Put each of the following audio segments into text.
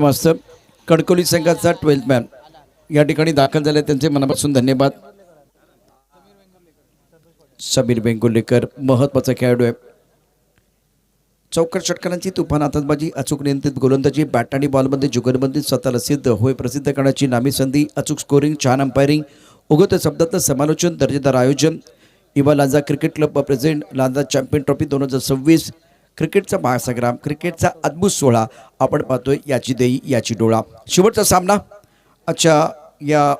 मास्तर कणकवली संघाचा 12th man या ठिकाणी दाखल झाले, त्यांचे मनापासून धन्यवाद. समीर वेंगुर्लेकर महत्वाचा खेळाडू आहे. चौकार षटकारांची तुफान आतषबाजी, अचूक नियंत्रित गोलंदाजी, बॅट आणि बॉलमध्ये जुगलबंदी, स्वतःला सिद्ध होय प्रसिद्ध करण्याची नामी संधी, अचूक स्कोरिंग, छान अंपायरिंग, उगवत्या शब्दातलं समालोचन, दर्जेदार आयोजन. Eva Lanja cricket club present Lanja champion trophy 2026 क्रिकेटचा महासंग्राम, क्रिकेटचा अद्भुत सोहळा आपण पाहतोय. याची देई याची डोळा. शेवटचा सामना अच्छा या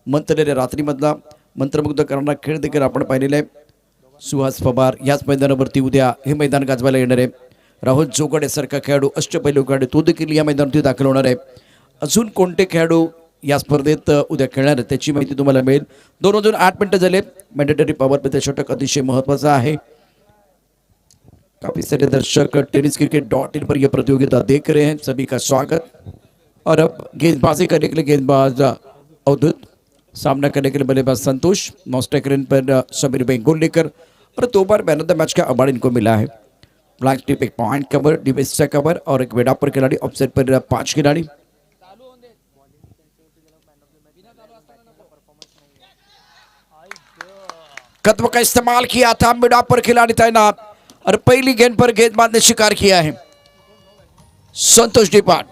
मंत्रलेल्या रात्रीमधला मंत्रमुग्ध करणारा खेळ देखील आपण पाहिलेला आहे. सुहास पवार याच मैदानावरती उद्या हे मैदान गाजवायला येणार आहे. राहुल जोगडेसारखा खेळाडू, अष्टपैलू खेळाडू, तो देखील या मैदानावरती दाखल होणार आहे. अजून कोणते खेळाडू या स्पर्धेत उद्या खेळणार आहेत त्याची माहिती तुम्हाला मिळेल. 2 वाजून 8 मिनिटं झाले. मॅन्डेटरी पॉवर प्ले षटक अतिशय महत्त्वाचा आहे. काफी सारे दर्शक tenniscricket.in पर यह प्रतियोगिता देख रहे हैं, सभी का स्वागत. और अब गेंदबाजी करने के लिए गेंदबाज अवधूत, सामना करने के लिए बल्लेबाज संतोष, मॉस्टेकरन पर समीर वेंगुर्लेकर और 2 बार मैन ऑफ द मैच का अवार्ड इनको मिला है. फ्लैग टिप एक पॉइंट कवर, डिफेंस कवर और एक वेडापर खिलाड़ी, ऑफसाइड पर 5 खिलाड़ी. कत्व का इस्तेमाल किया था, मिडापर खिलाड़ी तैनात और पहली गेंद पर गेंदबाज ने शिकार किया है संतोष डिपाट.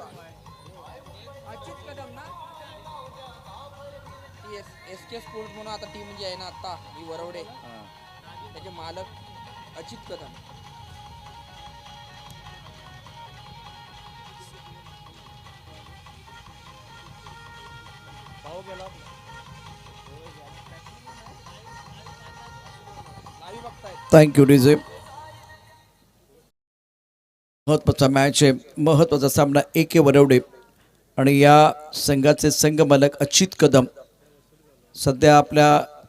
स्पोर्ट म्हणून आता टीम जी आहे ना आता ही वरवडे त्याचे मालक अचित कदम. Thank you DJ. महत्वाचा मॅच आहे, महत्वाचा सामना. AK वरवडे आणि या संघाचे संघमालक अचित कदम सध्या आपल्या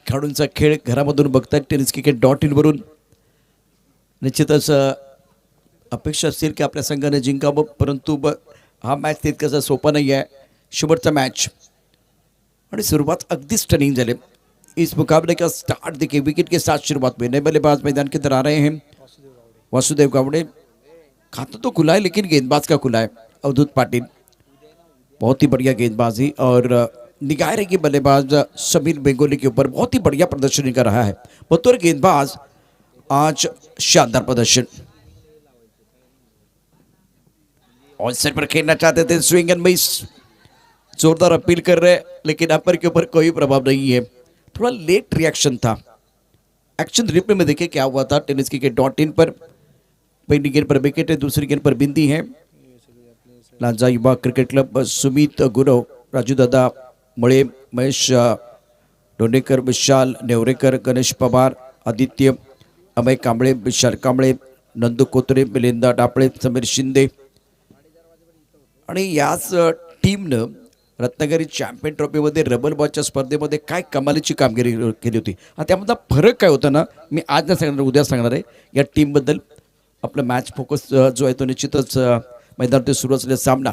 खेळाडूंचा खेळ घरामधून बघतायत tenniscricket.in वरून. निश्चितच अपेक्षा असतील की आपल्या संघाने जिंकावं, परंतु हा मॅच तितकासा सोपा नहीं है. शेवटचा मॅच और शुरुआत अगदी स्टनिंग झाली. इस मुकाबले का स्टार्ट देखिए, विकेट के साथ शुरुआत में नए बल्लेबाज मैदान के अंदर आ रहे हैं. वासुदेव गावड़े, खाता तो खुला है लेकिन गेंदबाज का खुला है. अवधूत पाटिल, बहुत ही बढ़िया गेंदबाजी और निगाह रहेगी बल्लेबाज समीर वेंगुर्ले के ऊपर. बहुत ही बढ़िया प्रदर्शन कर रहा है बतौर गेंदबाज, आज शानदार प्रदर्शन. ऑन साइड पर खेलना चाहते थे, स्विंग एंड मिस, जोरदार अपील कर रहे लेकिन अपर के ऊपर कोई प्रभाव नहीं है. थोड़ा लेट रिएक्शन था. एक्शन रिप्ले में देखिए क्या हुआ था tenniscricket.in पर. पहली गेंद पर विकेट है, दूसरी गेंद पर बिंदी है. लांजा युवा क्रिकेट क्लब, सुमित गुरव, राजू दादा मळे, महेश डोनेकर, विशाल नेवरेकर, गणेश पवार, आदित्य, अमय कांबळे, विशाल कांबळे, नंदू कोतरे, मिलिंदा डापळे, समीर शिंदे. आणि याच टीमनं रत्नागिरी चॅम्पियन ट्रॉफीमध्ये रबर बॉलच्या स्पर्धेमध्ये काय कमालीची कामगिरी केली होती. आणि त्यामधला फरक काय होता ना, मी आज नाही सांगणार, उद्या सांगणार आहे. या टीमबद्दल आपला मॅच फोकस जो आहे तो निश्चितच मैदानात सुरू असलेला सामना.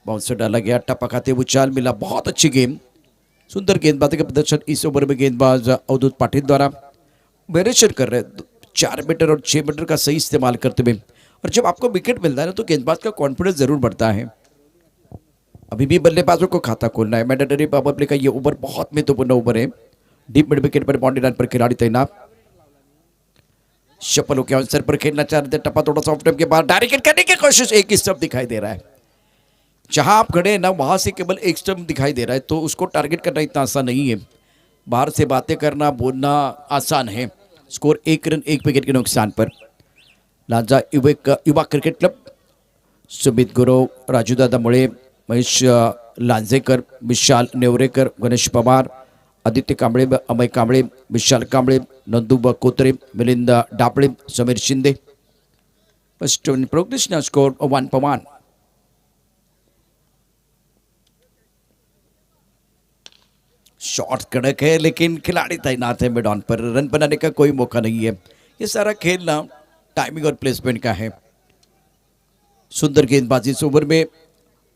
बाउंसर डाला गया, टप्पा खाते उछाल मिला, बहुत अच्छी गेम, सुंदर गेंदबाजी का प्रदर्शन. इस ओवर में गेंदबाज अवधूत पाटिल द्वारा वेरिएशन कर रहे हैं 4 मीटर और 6 मीटर का सही इस्तेमाल करते हुए. और जब आपको विकेट मिलता है ना तो गेंदबाज का कॉन्फिडेंस जरूर बढ़ता है. अभी भी बल्लेबाजों को खाता खोलना है. मैंडेटरी पावर प्ले का ये ओवर बहुत महत्वपूर्ण ओवर है. डीप मिड विकेट पर बाउंड्री लाइन पर खिलाड़ी तैनात. शपल के आंसर पर खेलना चाह रहे थे, टप्पा थोड़ा सा ऑफ टाइम के बाद डायरेक्ट करने की कोशिश. एक ही स्टंप दिखाई दे रहा है. जहां आप खड़े हैं ना वहां से केवल एक स्टंप दिखाई दे रहा है, तो उसको टारगेट करना इतना आसान नहीं है. बाहर से बातें करना, बोलना आसान है. स्कोर 1 रन 1 विकेट के नुकसान पर. Lanja Yuva cricket club, Sumit Gurav, Raju Dada Male, Mahesh Lanjekar, Vishal Nevrekar, Ganesh Pawar, Aditya Kamble, Amay Kamble, Vishal Kamble, Nandu Kotre, Milinda Daple, Sameer Shinde. First in progress ना स्कोर 1-1. शॉट कड़क है लेकिन खिलाड़ी तैनात है मिड ऑन पर. रन बनाने का कोई मौका नहीं है. ये सारा खेल ना टाइमिंग और प्लेसमेंट का है. सुंदर गेंदबाजी इस ओवर में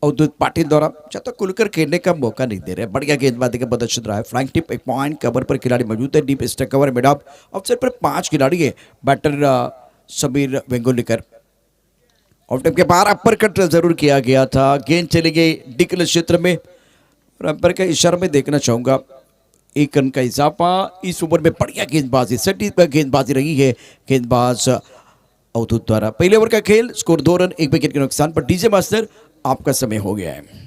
अवधूत पाटिल द्वारा चाहता खुलकर खेलने का मौका नहीं दे रहे. बढ़िया गेंदबाजी का प्रदर्शन रहा है. फ्लैंक टिप एक पॉइंट कवर पर खिलाड़ी मौजूद है. Deep stuck cover mid off side पर 5 खिलाड़ी है. Batter Sameer Vengurlekar. Off time के बाहर अपर कट जरूर किया गया था, गेंद चली गई डिकल क्षेत्र में और अंपायर का इशारा में देखना चाहूंगा। एक रन का इजाफा इस ओवर में, बढ़िया गेंदबाजी, सटीक पर गेंदबाजी रही है गेंदबाज अवधूत द्वारा। पहले ओवर का खेल, स्कोर 2 रन 1 विकेट के नुकसान पर। डीजे मास्टर आपका समय हो गया है।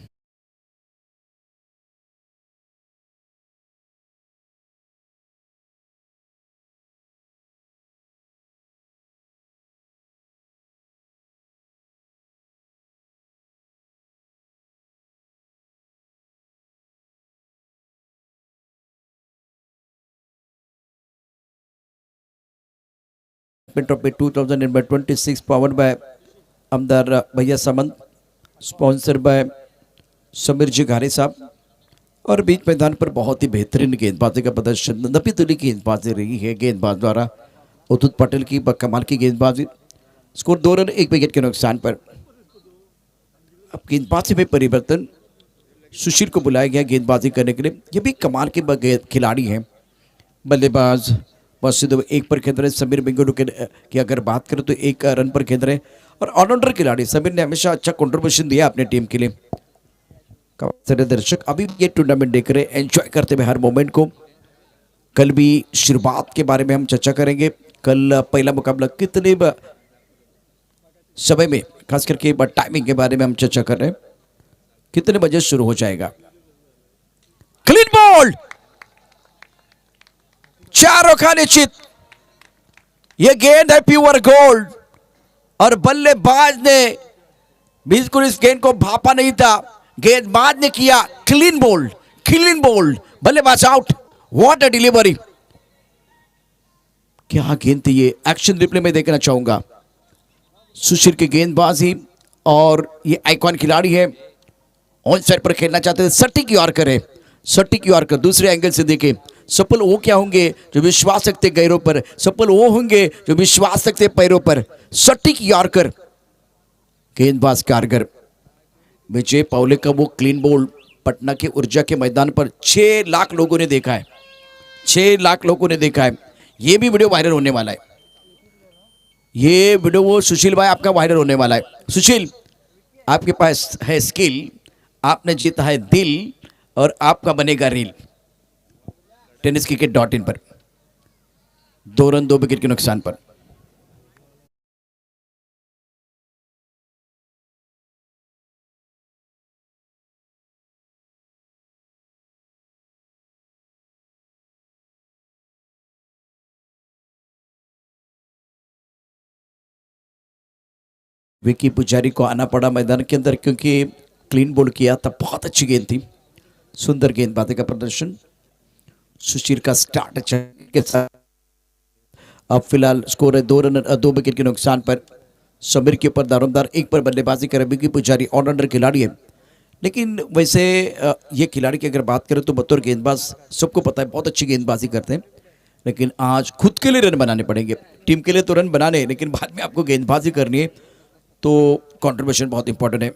Trophy 2026 powered by आमदार भैया सामंत, स्पॉन्सर बाय समीर जी घारे साहब। और बीच मैदान पर बहुत ही बेहतरीन गेंदबाजी का प्रदर्शन, नपी तुली गेंदबाजी रही है गेंदबाज द्वारा। अवधूत पटेल की कमाल की गेंदबाजी। स्कोर 2 रन 1 विकेट के नुकसान पर। अब गेंदबाजी में परिवर्तन, सुशील को बुलाया गया गेंदबाजी करने के लिए। ये भी कमाल के खिलाड़ी हैं। बल्लेबाज मसूद 1 पर खेल रहे हैं। समीर बेंगलुरु की अगर बात करें तो 1 रन पर खेल रहे हैं और ऑलराउंडर खिलाड़ी समीर ने हमेशा अच्छा कंट्रीब्यूशन दिया अपने टीम के लिए। सारे दर्शक अभी ये टूर्नामेंट देख रहे हैं, एंजॉय करते हुए हर मोमेंट को। कल भी शुरुआत के बारे में हम चर्चा करेंगे। कल पहला मुकाबला कितने समय में, खास करके टाइमिंग के बारे में हम चर्चा कर रहे हैं, कितने बजे शुरू हो जाएगा। क्लीन बॉल, चारों का निश्चित। यह गेंद है प्योर गोल्ड और बल्लेबाज ने बिल्कुल इस गेंद को भापा नहीं था। गेंदबाज ने किया क्लीन बोल्ड, क्लीन बोल्ड, बल्लेबाज आउट। व्हाट अ डिलीवरी, क्या गेंद थी ये। एक्शन रिप्ले में देखना चाहूंगा। सुशील की गेंदबाजी और ये आइकॉन खिलाड़ी है, ऑन साइड पर खेलना चाहते हैं। सटीक यॉर्कर है, सटीक यॉर्कर। दूसरे एंगल से देखें, सफल वो क्या होंगे जो विश्वास रखते गैरों पर, सफल वो होंगे जो विश्वास रखते पैरों पर। सटीक यॉर्कर, गेंदबाज कारगर। विजय पावले का वो क्लीन बोल्ड पटना के ऊर्जा के मैदान पर 6 लाख लोगों ने देखा है, 6 लाख लोगों ने देखा है। ये भी वीडियो वायरल होने वाला है। ये वीडियो वो सुशील भाई आपका वायरल होने वाला है। सुशील, आपके पास है स्किल, आपने जीता है दिल और आपका बनेगा रील। tenniscricket.in पर 2 रन 2 विकेट के नुकसान पर। विकी पुजारी को आना पड़ा मैदान के अंदर क्योंकि क्लीन बोल्ड किया था। बहुत अच्छी गेंद थी, सुंदर गेंदबाजी का प्रदर्शन। सुशील का स्टार्ट अच्छा के साथ। अब फिलहाल स्कोर है 2 रन 2 विकेट के नुकसान पर। समीर के ऊपर दारोमदार 1 पर बल्लेबाजी करे। विकी पुजारी ऑलराउंडर खिलाड़ी है, लेकिन वैसे ये खिलाड़ी की अगर बात करें तो बतौर गेंदबाज सबको पता है बहुत अच्छी गेंदबाजी करते हैं। लेकिन आज खुद के लिए रन बनाने पड़ेंगे। टीम के लिए तो रन बनाने, लेकिन बाद में आपको गेंदबाजी करनी है तो कंट्रीब्यूशन बहुत इंपॉर्टेंट है।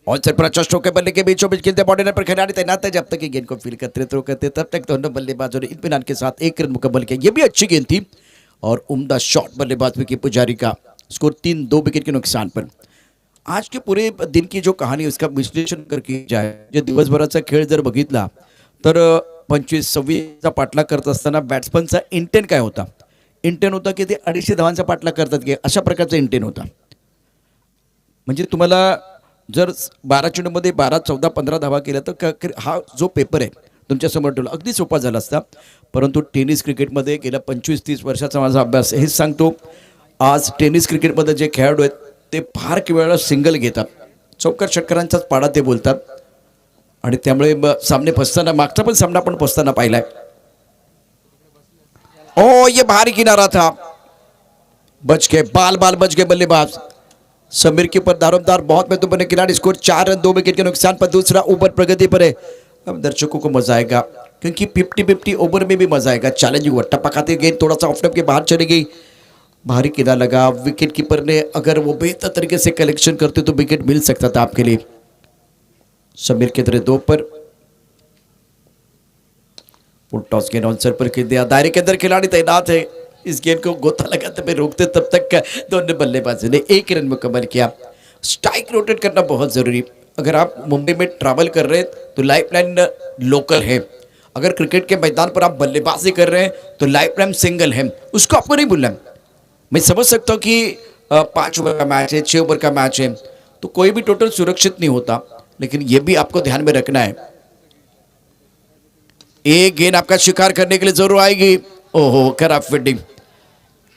और सर पर अच्छा स्ट्रोक है, बल्ले के बीचों बीच खेलते बॉर्डर पर खिलाड़ी तैनात है। जब तक ये गेंद को फील करते थ्रो करते तब तक दोनों बल्लेबाजों ने इत्मीनान के साथ 1 रन मुकम्मल किया। ये भी अच्छी गेंद थी और उम्दा शॉट बल्लेबाज विकी पुजारी का। स्कोर 3-2 विकेट के नुकसान पर। आज के पूरे दिन की जो कहाणी उसका विश्लेषण करके जाए, जे दिवसभराचा खेळ जर बघितला तर 25-26चा पाठलाग करत असताना बॅट्समनचा इंटेंट काय होता? इंटेंट होता की ते 250 धावांचा पाठलाग करतात की अशा प्रकारचा इंटेंट होता। म्हणजे तुम्हाला जर 12 चेंडूमध्ये 12, 14, 15 धावा केल्या तर हा जो पेपर आहे तुमच्यासमोर ठेवला अगदी सोपा झाला असता। परंतु टेनिस क्रिकेटमध्ये गेल्या 25-30 वर्षाचा माझा अभ्यास हेच सांगतो, आज टेनिस क्रिकेटमध्ये जे खेळाडू आहेत ते फार वेळा सिंगल घेतात, चौकार षटकारांचाच पाडा ते बोलतात आणि त्यामुळे सामने फसताना, मागचा पण सामना आपण फसताना पाहिलाय। ओ ये भारी किनारा था, बच गए, बाल बाल बच गए बल्लेबाज। समीर के ऊपर दारोमदार बहुत महत्वपूर्ण खिलाड़ी। स्कोर 4 रन 2 विकेट के नुकसान पर। दूसरा ओवर प्रगति पर है। अब दर्शकों को मजा आएगा क्योंकि 50-50 ओवर में भी मजा आएगा। चैलेंजिंग हुआ, टप्पा खाते गेंद थोड़ा सा ऑफ स्टंप के बाहर चली गई, भारी किनारा लगा। विकेट कीपर ने अगर वो बेहतर तरीके से कलेक्शन करते तो विकेट मिल सकता था आपके लिए। समीर के तरह 2 पर फुल टॉस गेंद आंसर पर खेल दिया। दायरे के अंदर खिलाड़ी तैनात है। इस गेंद को गोता लगाते हुए रोकते तब तक दोनों बल्लेबाजों ने 1 रन मुकम्मल किया। स्ट्राइक रोटेट करना बहुत जरूरी। अगर आप मुंबई में ट्रैवल कर रहे हैं तो लाइफलाइन लोकल है। अगर क्रिकेट के मैदान पर आप बल्लेबाजी कर रहे हैं तो लाइफलाइन सिंगल है, उसको आपको नहीं भूलना। मैं समझ सकता हूँ कि 5 ओवर का मैच है, 6 ओवर का मैच है, तो कोई भी टोटल सुरक्षित नहीं होता, लेकिन यह भी आपको ध्यान में रखना है। एक गेंद आपका शिकार करने के लिए जरूर आएगी। ओहो, खराब फील्डिंग,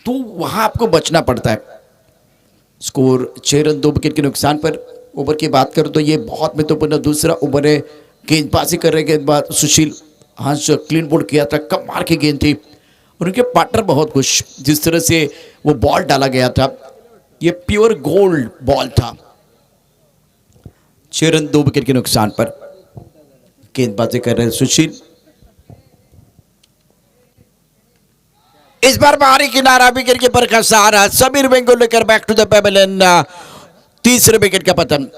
तो वहां आपको बचना पड़ता है। स्कोर 6 रन 2 विकेट के नुकसान पर। ओवर की बात करूं तो ये बहुत महत्वपूर्ण दूसरा ओवर है। गेंदबाजी कर रहे गेंदबाज सुशील हांस क्लीन बोल्ड किया था, कम मार की गेंद थी और उनके पार्टनर बहुत खुश जिस तरह से वो बॉल डाला गया था। ये प्योर गोल्ड बॉल था। 6 रन 2 विकेट के नुकसान पर गेंदबाजी कर रहे सुशील। इस बार बाहरी किनारा विकेट कीपर का सहारा, Sameer Vengurlekar back to the pavilion. तीसरे विकेट का पतन।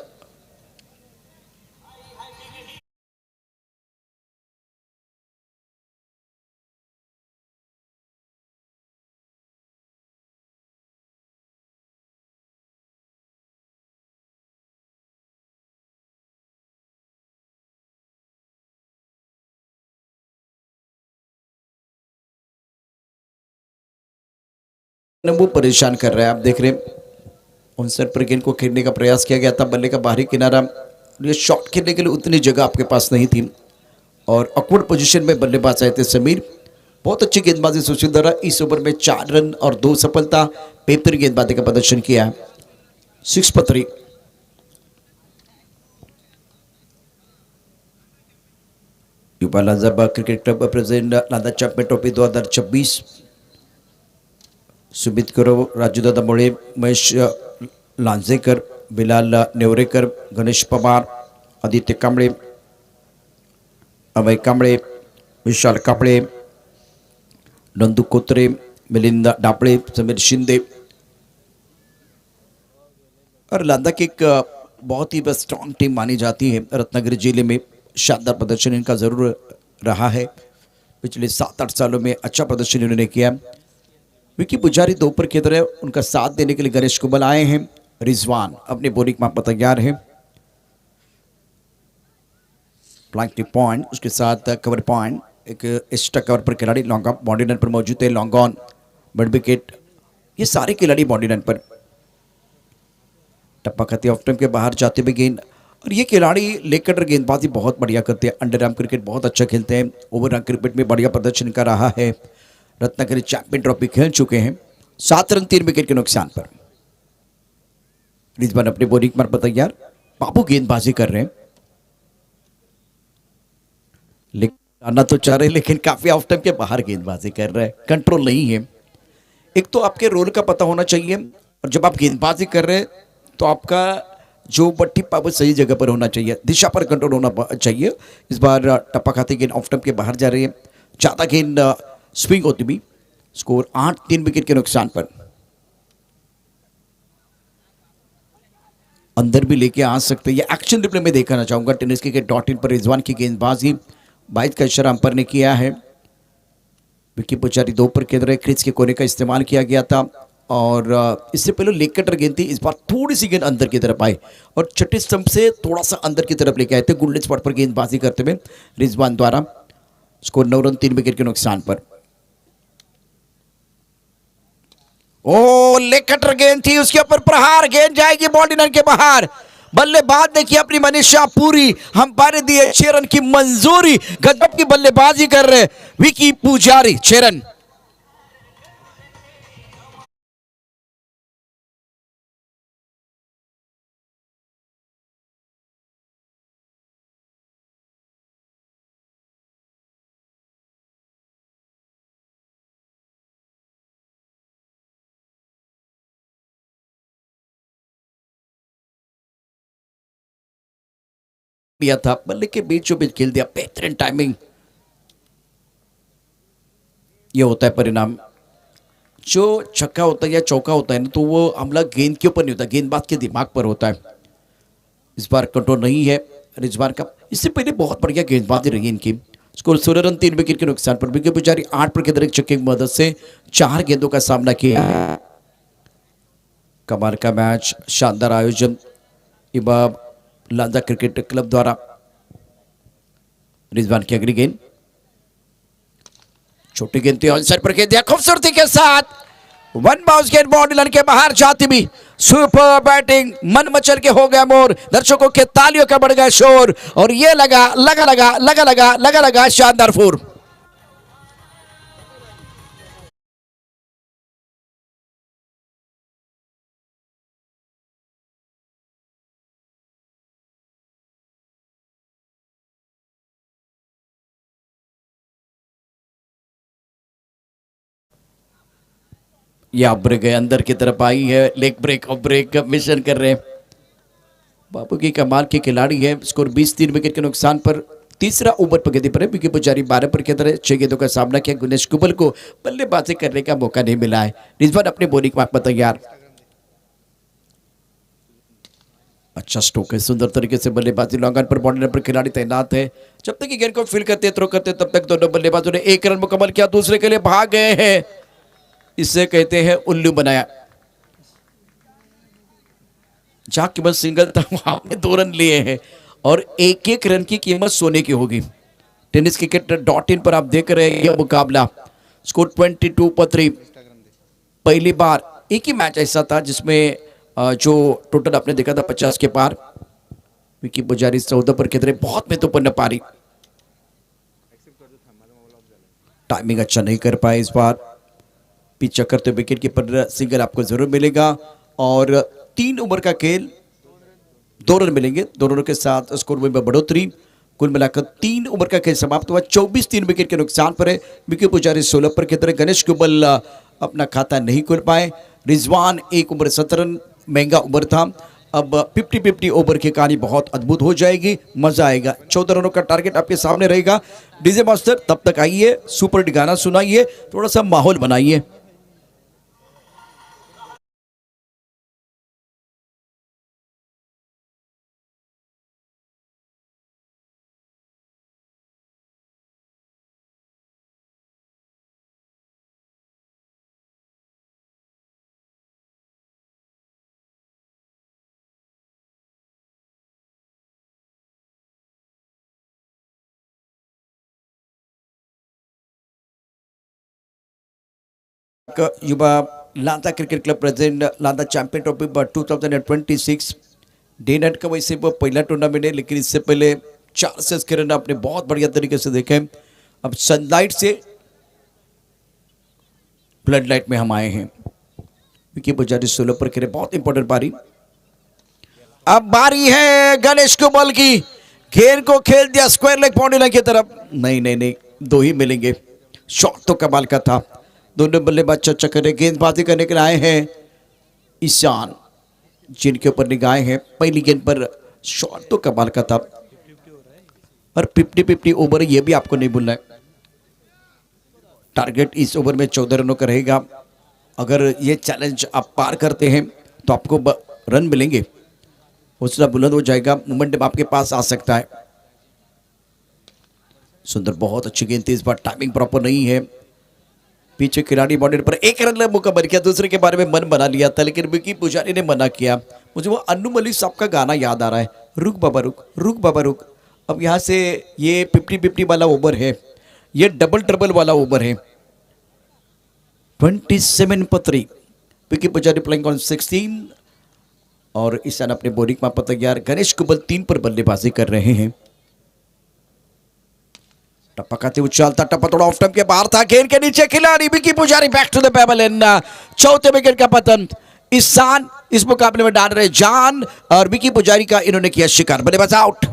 वो परेशान कर रहा है, आप देख रहे हैं। उनसर पर गेंद को खेलने का प्रयास किया गया था, बल्ले का बाहरी किनारा। ये शॉट खेलने के लिए उतनी जगह आपके पास नहीं थी और ऑकवर्ड पोजीशन में बल्लेबाज आए थे समीर। बहुत अच्छी गेंदबाजी सुशील द्वारा। इस ओवर में 4 रन और 2 सफलता। बेहतरीन गेंदबाजी का प्रदर्शन किया है। 6 पर 3। युवा Lanja cricket club present Lanja champion trophy 2026। Sumit करो, राजूदादा मोळे, महेश लांजेकर, बिलाल नेवरेकर, गणेश पवार, आदित्य कांबळे, अभय कांबळे, विशाल कांबळे, नंदू कोत्रे, मिलिंद डापळे, समीर शिंदे। और लांजा की एक बहुत ही स्ट्रांग टीम मानी जाती है रत्नागिरी जिले में। शानदार प्रदर्शन इनका जरूर रहा है। पिछले 7-8 सालों में अच्छा प्रदर्शन इन्होंने किया। विकी पुजारी 2 पर की तरह उनका साथ देने के लिए गणेश कुबल आए हैं। रिजवान अपने बॉलिंग में पर तैयार है। फ्लैंक पॉइंट, उसके साथ कवर पॉइंट, एक एक्स्ट्रा कवर पर खिलाड़ी लॉन्ग ऑफ बाउंड्री लाइन पर मौजूद है। लॉन्ग ऑन, मिड विकेट, ये सारे खिलाड़ी बाउंड्री लाइन पर। टप्पा खाती ऑफ टाइम के बाहर जाते हुए गेंद। और ये खिलाड़ी लेग कटर गेंदबाजी बहुत बढ़िया करते हैं। अंडर आर्म क्रिकेट बहुत अच्छा खेलते हैं। ओवर आर्म क्रिकेट में बढ़िया प्रदर्शन कर रहा है। रत्नागिरी चैंपियन ट्रॉफी खेल चुके हैं। 7 रन 3 विकेट के नुकसान पर। रिजवान अपने बॉलिंग पर तैयार। बाबू गेंदबाजी कर रहे हैं, लेकिन आना तो चाह रहे हैं, लेकिन काफी ऑफ टाइम के बाहर गेंदबाजी कर रहे हैं। कंट्रोल नहीं है। एक तो आपके रोल का पता होना चाहिए और जब आप गेंदबाजी कर रहे हैं तो आपका जो बट्टी पावर सही जगह पर होना चाहिए, दिशा पर कंट्रोल होना चाहिए। इस बार टप्पा खाती गेंद ऑफ टाइम के बाहर जा रही है। ज्यादा गेंद स्विंग होती भी। स्कोर 8-3 विकेट के नुकसान पर। अंदर भी लेके आ सकते हैं। ये एक्शन रिप्ले में देखना चाहूंगा। टेनिस क्रिकेट.in पर रिजवान की गेंदबाजी 22 का इशारा अंपायर ने किया है। विकी पुजारी 2 पर केंद्र क्रीज के कोने का इस्तेमाल किया गया था और इससे पहले लेग कटर गेंद थी। इस बार थोड़ी सी गेंद अंदर की तरफ आई और छठे स्टंप से थोड़ा सा अंदर की तरफ लेके आए थे। गोल्डन स्पॉट पर गेंदबाजी करते हुए रिजवान द्वारा। स्कोर 9 रन 3 विकेट के नुकसान पर। ओ, लेग कटर गेंद थी, उसके ऊपर प्रहार, गेंद जाएगी बाउंड्री लाइन के बाहर। बल्लेबाज देखिए अपनी मनीषा पूरी, अंपायर दिए 6 रन की मंजूरी। गजब की बल्लेबाजी कर रहे विकी पुजारी। 6 रन। दिया था, बल्ले के बीचों बीच खेल दिया। बेहतरीन टाइमिंग। ये होता है परिणाम। जो छक्का होता है या चौका होता है ना, तो वो हमला गेंद के ऊपर नहीं होता, गेंदबाज के दिमाग पर होता है। इस बार कंट्रोल नहीं है रिजवान का। इससे पहले बहुत बढ़िया गेंदबाजी रही इनकी। स्कोर 16 रन 3 विकेट के नुकसान पर। विकी पुजारी 8 पर केंद्रित छक्के की मदद से 4 गेंदों का सामना किया। कमाल का मैच, शानदार आयोजन इमाम लांजा क्रिकेट क्लब द्वारा। रिजवान की अगली गेंद, छोटी गेंद थी, ऑनसाइड पर खेल दिया खूबसूरती के साथ। वन बाउंस गेंद बाउंड्री लाइन के बाहर जाती भी सुपर बैटिंग, मन मचल के हो गया मोर, दर्शकों के तालियों का बढ़ गया शोर और ये लगा शानदार फोर। ये आप ब्रेक है, अंदर की तरफ आई है, लेग ब्रेक और ब्रेक का मिशन कर रहे हैं। बाबू की कमाल के खिलाड़ी है। स्कोर 20 विकेट के नुकसान पर। तीसरा ओवर पर गेंद पर है। विकी पुजारी 12 पर खेल रहे, 6 गेंदों का सामना किया। गुनेश कुबल को बल्लेबाजी करने का मौका नहीं मिला है। रिजवान अपने बॉलिंग मार्क पर तैयार। अच्छा स्ट्रोक है, सुंदर तरीके से बल्लेबाजी, लॉन्ग ऑन पर बॉर्डर पर खिलाड़ी तैनात है। जब तक गेंद को फील करते थ्रो करते तब तक दोनों बल्लेबाजों ने 1 रन मुकम्मल किया, दूसरे के लिए भाग गए हैं। इसे कहते हैं उल्लू बनाया। जहां केवल सिंगल था वहां पे 2 रन लिए हैं और 1-1 रन की कीमत सोने की होगी। टेनिस क्रिकेट .in पर आप देख रहे हैं यह मुकाबला। स्कोर 22 पर 3। पहली बार एक ही मैच ऐसा था जिसमें जो टोटल आपने देखा था 50 के पार। विकी पुजारी 14 पर खेल रहे, बहुत महत्वपूर्ण पारी। टाइमिंग अच्छा नहीं कर पाए इस बार। पिच करते विकेट की पर सिंगल आपको जरूर मिलेगा और 3 ओवर का खेल, 2 रन मिलेंगे। 2 रनों के साथ स्कोर में बढ़ोतरी। कुल मिलाकर 3 ओवर का खेल समाप्त हुआ। 24 3 विकेट के नुकसान पर है। विकी पुजारी 16 पर खेल रहे, गणेश कुबल अपना खाता नहीं खोल पाए। रिजवान 1 ओवर 17 रन, महंगा ओवर था। अब 50-50 ओवर की कहानी बहुत अद्भुत हो जाएगी, मजा आएगा। 14 रनों का टारगेट आपके सामने रहेगा। डीजे मास्टर तब तक आइए, सुपर हिट गाना सुनाइए, थोड़ा सा माहौल बनाइए। युवा Lanja cricket club president Lanja champion trophy 2026 day Knight का वैसे वो पहला टूर्नामेंट है, लेकिन इससे पहले 4 से रन आपने बहुत बढ़िया तरीके से देखे। अब सनलाइट से ब्लड लाइट में हम आए हैं। विकी पुजारी 16 पर खेले, बहुत इंपॉर्टेंट पारी। अब बारी है गणेश कुबल की, गेंद को खेल दिया स्क्वायर लेग बाउंड्री लाइन की तरफ। नहीं, 2 ही मिलेंगे। शॉट तो कमाल का था। दोनों बल्लेबाज चर्चा कर रहे, गेंदबाजी करने के लिए आए हैं ईशान, जिनके ऊपर निगाहें हैं। पहली गेंद पर शॉट तो कमाल का था और 50-50 ओवर ये भी आपको नहीं भूलना है। टारगेट इस ओवर में 14 रनों का रहेगा। अगर ये चैलेंज आप पार करते हैं तो आपको रन मिलेंगे, हौसला बुलंद हो जाएगा, मोमेंटम आपके पास आ सकता है। सुंदर, बहुत अच्छी गेंद थी, इस बार टाइमिंग प्रॉपर नहीं है। पीछे खिलाड़ी बाउंड्री पर 1 रन मुकम्मल किया, दूसरे के बारे में मन बना लिया था, लेकिन विकी पुजारी ने मना किया। मुझे वो अन्नू मलिक साहब का गाना याद आ रहा है, रुक बाबा रुक, रुक बाबा रुक। अब यहाँ से ये 50-50 वाला ओवर है, ये डबल ट्रबल वाला ओवर है। 27 पर 3। विकी पुजारी प्लेइंग ऑन 16 और ईशान अपने बॉलिंग में तैयार। गणेश कुबल 3 पर बल्लेबाजी कर रहे हैं। टप्पा खाते उछालता, टप्पा थोड़ा ऑफ टाइम के बाहर था, गेंद के नीचे खिलाड़ी Vicky Pujari back to the pavilion and 4थे विकेट का पतन। ईशान इस मुकाबले में डाल रहे जान और विकी पुजारी का इन्होंने किया शिकार। बल्लेबाज आउट।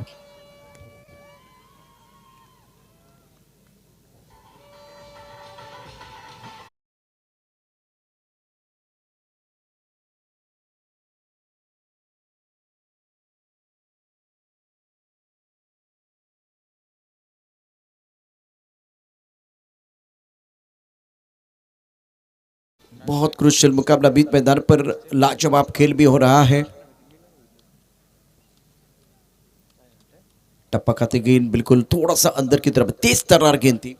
बहुत क्रूशियल मुकाबला बीच मैदान पर, लाजवाब खेल भी हो रहा है। टप्पा खाते गेंद बिल्कुल थोड़ा सा अंदर की तरफ, तेज तर्रार गेंद थी।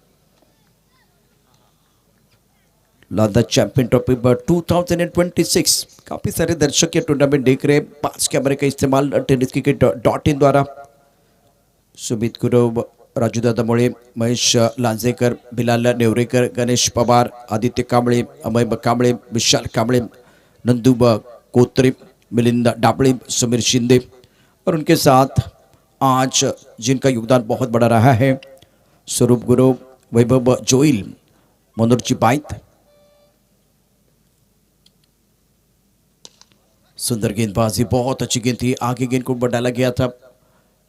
लादा चैंपियन ट्रॉफी 2026 काफी सारे दर्शक ये टूर्नामेंट देख रहे हैं। 5 कैमरे का इस्तेमाल टेनिस क्रिकेट .in द्वारा। सुमित गुरव, राजू दादा मोळे, महेश लांजेकर, बिलाल नेवरेकर, गणेश पवार, आदित्य कांबळे, अमय कांबळे, विशाल कांबळे, नंदू कोत्रे, मिलिंद डाबळे, समीर शिंदे और उनके साथ आज जिनका योगदान बहुत बड़ा रहा है, स्वरूप गुरव, वैभव जोइल, मनोज बाइत। सुंदर गेंदबाजी, बहुत अच्छी गेंद थी, आगे गेंद को डाला गया था,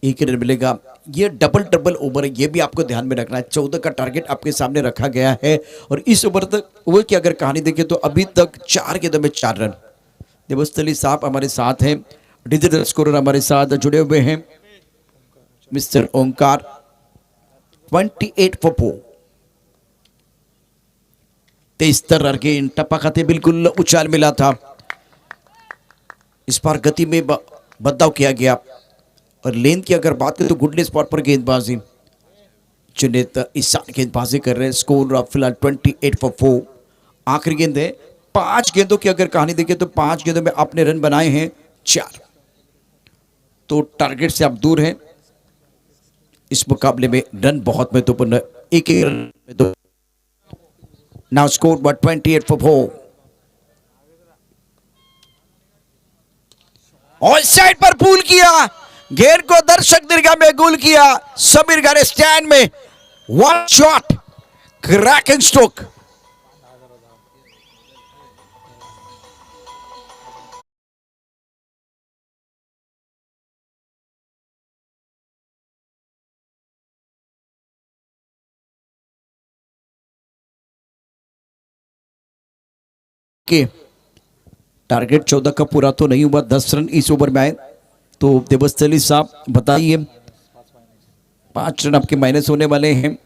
एक रन मिलेगा। ये डबल ओवर है, ये भी आपको ध्यान में रखना है। 14 का टारगेट आपके सामने रखा गया है और इस ओवर तक ओवर की अगर कहानी देखें तो अभी तक 4 गेंदों में 4 रन। देवस्थली साहब हमारे साथ हैं, डिजिटल स्कोरर हमारे साथ जुड़े हुए हैं, मिस्टर ओंकार। 28 for 4, तेज तर्रार गेंद, टप्पा खाते बिल्कुल उछाल मिला था। इस बार गति में बदलाव किया गया और लेंथ की अगर बात करें तो गुडले स्पॉट पर गेंदबाजी, जुनेद ईसान गेंदबाजी कर रहे हैं। स्कोर फिलहाल 28 for 4, आखिरी गेंद है। 5 गेंदों की अगर कहानी देखें तो 5 गेंदों में आपने रन बनाए हैं 4, तो टारगेट से आप दूर हैं। इस मुकाबले में रन बहुत महत्वपूर्ण, एक रन में 2। Now score 28 for 4, on side पर पुल किया, गेंद को दर्शक दीर्घा में गोल किया। समीर गारे स्टैंड में, वन शॉट, क्रैकिंग स्ट्रोक। के टारगेट 14 का पूरा तो नहीं हुआ, 10 रन इस ओवर में आए। तो देवस्थली साहब बताइए, 5 रन आपके माइनस होने वाले हैं।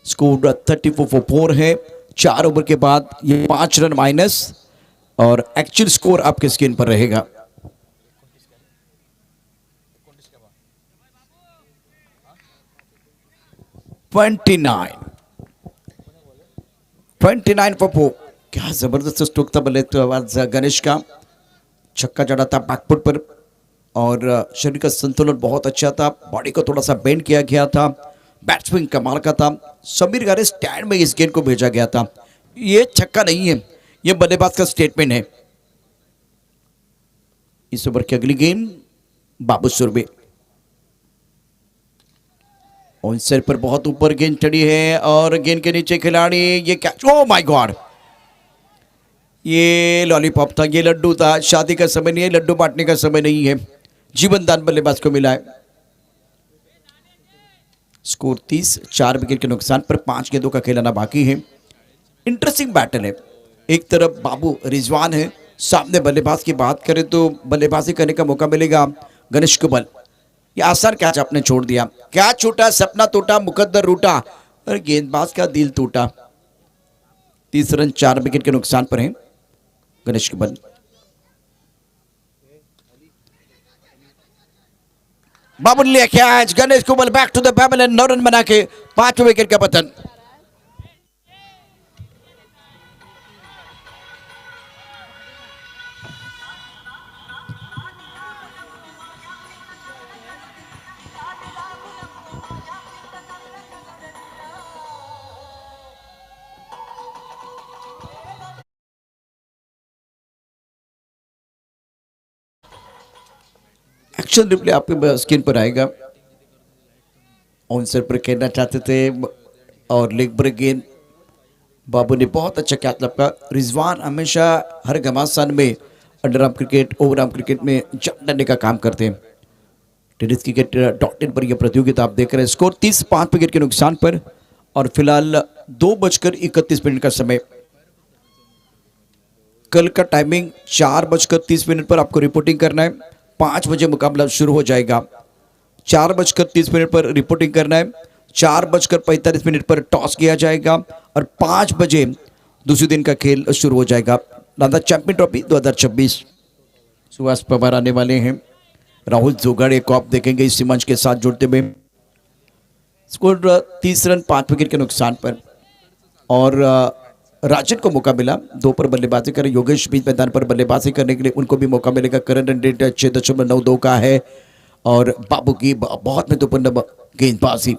स्कोर 34 for 4 है। 4 ओवर के बाद ये 5 रन माइनस और एक्चुअल स्कोर आपके स्क्रीन पर रहेगा। Twenty nine for 4। क्या जबरदस्त स्ट्रोक था बल्ले तो आवाज गणेश का, छक्का चढ़ा था बैकफुट पर और शरीर का संतुलन बहुत अच्छा था, बॉडी को थोड़ा सा बेंड किया गया था, बैट्समैन कमाल का था। समीर गारे स्टैंड में इस गेंद को भेजा गया था। ये छक्का नहीं है, ये बल्लेबाज का स्टेटमेंट है। इस ओवर की अगली गेंद बाबू सुरभि, ऑन साइड पर बहुत ऊपर गेंद चढ़ी है और गेंद के नीचे खिलाड़ी, ये कैच, ओ माय गॉड, ये लॉलीपॉप था, ये लड्डू था। शादी का समय नहीं है, लड्डू बांटने का समय नहीं है। जीवन दान बल्लेबाज को मिला है। स्कोर 30, 4 विकेट के नुकसान पर 5 गेंदों का खेलना बाकी है। इंटरेस्टिंग बैटल है। एक तरफ बाबू रिजवान है, सामने बल्लेबाज की बात करें तो बल्लेबाजी करने का मौका मिलेगा गणेश कुबल। ये आसान कैच आपने छोड़ दिया, क्या छूटा, सपना टूटा, मुकद्दर रूटा और गेंदबाज का दिल टूटा। 30 रन 4 विकेट के नुकसान पर है गणेश कुबल। बाबू ने लिया catch, Ganesh Kubal back to the pavilion, 9 run बना के 5 विकेट का पतन। एक्शन रिप्ले आपके स्क्रीन पर आएगा। ऑनसर पर खेलना चाहते थे और लेग ब्रेक गेंद, बाबू ने बहुत अच्छा कैच लपका। रिजवान हमेशा हर घमासान में under arm cricket, over arm cricket में जंप करने का काम करते हैं। टेनिस क्रिकेट .in पर यह प्रतियोगिता आप देख रहे हैं। स्कोर 30, 5 विकेट के नुकसान पर और फिलहाल 2:31 का समय। कल का टाइमिंग 4:30 पर आपको रिपोर्टिंग करना है। 5 बजे मुकाबला शुरू हो जाएगा। 4:30 पर रिपोर्टिंग करना है। 4:45 पर टॉस किया जाएगा और 5 बजे दूसरे दिन का खेल शुरू हो जाएगा। लादा चैंपियन ट्रॉफी 2026। सुभाष पवार आने वाले हैं, राहुल जोगाड़े को आप देखेंगे इस मंच के साथ जुड़ते हुए। स्कोर 30 रन 5 विकेट के नुकसान पर। और राजन को मौका मिला 2 पर बल्लेबाजी कर। योगेश बीच मैदान पर बल्लेबाजी करने के लिए उनको भी मौका मिलेगा। करंट रन रेट 6.92 का है और बाबू की बहुत महत्वपूर्ण गेंदबाजी।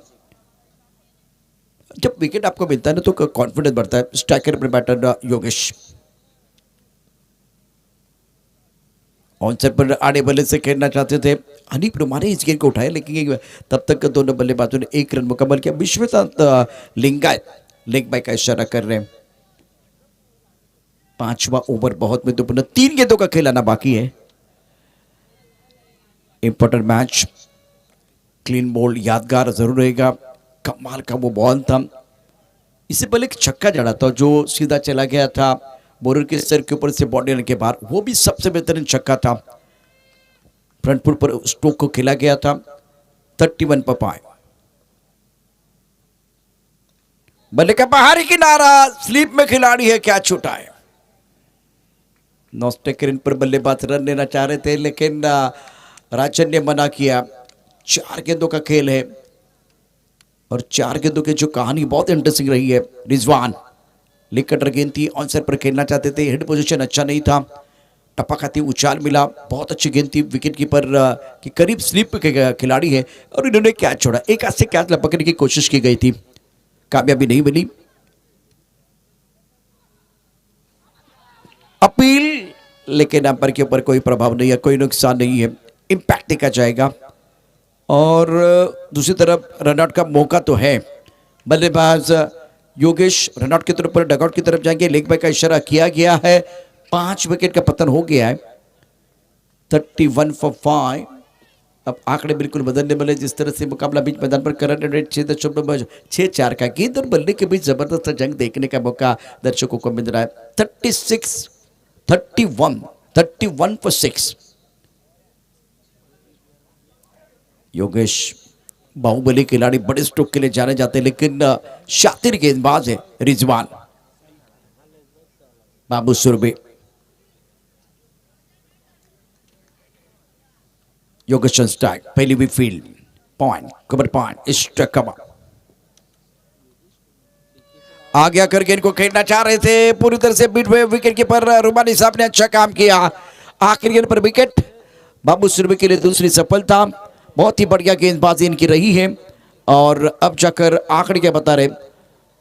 जब विकेट आपको मिलता है ना तो कॉन्फिडेंस बढ़ता है। स्ट्राइकर पर बैटर योगेश ऑनसेट पर आड़े बल्ले से खेलना चाहते थे। अनिप रुमाने इस गेंद को उठाया लेकिन तब तक दोनों बल्लेबाजों ने 1 रन मुकम्मल किया। विश्वनाथ लिंगायत लेग बाय का इशारा कर रहे हैं। 5वां ओवर बहुत महत्वपूर्ण, 3 गेंदों का खेल आना बाकी है। इंपॉर्टेंट मैच, क्लीन बॉल यादगार जरूर रहेगा। कमाल का वो बॉल था। इससे पहले एक छक्का जड़ा था जो सीधा चला गया था बोलर के सिर के ऊपर से बॉडी के बाहर, वो भी सबसे बेहतरीन छक्का था। फ्रंट फुट पर स्ट्रोक को खेला गया था। 31 पर पाए। बल्ले का बाहरी किनारा, स्लीप में खिलाड़ी है, क्या छूटा है। नॉस्टेकर पर बल्लेबाज रन लेना चाह रहे थे लेकिन राजन ने मना किया। 4 गेंदों का खेल है और 4 गेंदों की जो कहानी बहुत इंटरेस्टिंग रही है। रिजवान लेग कटर गेंद थी, ऑनसाइड पर खेलना चाहते थे। हेड पोजीशन अच्छा नहीं था, टपा खाती उछाल मिला। बहुत अच्छी गेंद थी, विकेट कीपर के करीब स्लिप के खिलाड़ी है और इन्होंने कैच छोड़ा। एक हाथ से कैच लपकने की कोशिश की गई थी, कामयाबी नहीं मिली। अपील, लेकिन अंपायर के ऊपर कोई प्रभाव नहीं है, कोई नुकसान नहीं है, इंपैक्ट देखा जाएगा। और दूसरी तरफ रनआउट का मौका तो है। बल्लेबाज योगेश रनआउट की तरफ पर डगआउट की तरफ जाएंगे। लेग बाय का इशारा किया गया है। 5 विकेट का पतन हो गया है। 31 for 5। अब आंकड़े बिल्कुल बदलने वाले। जिस तरह से मुकाबला बीच मैदान पर करंट रेट 6.64 का, गेंद और बल्ले के बीच जबरदस्त जंग देखने का मौका दर्शकों को मिल रहा है। 31 for 6। योगेश बाहुबली खिलाड़ी, बड़े स्ट्रोक के लिए जाने जाते हैं लेकिन शातिर गेंदबाज है रिजवान। बाबू सुरभि, योगेश स्ट्राइक, पहली भी field point, cover point, strike cover. आगे आकर गेंद को खेलना चाह रहे थे, पूरी तरह से बीट हुए विकेट कीपर रुमानी साहब ने अच्छा काम किया। आखिरी गेंद पर विकेट, बाबू सुरभि के लिए दूसरी सफलता। बहुत ही बढ़िया गेंदबाजी इनकी रही है। और अब जाकर आंकड़े क्या बता रहे,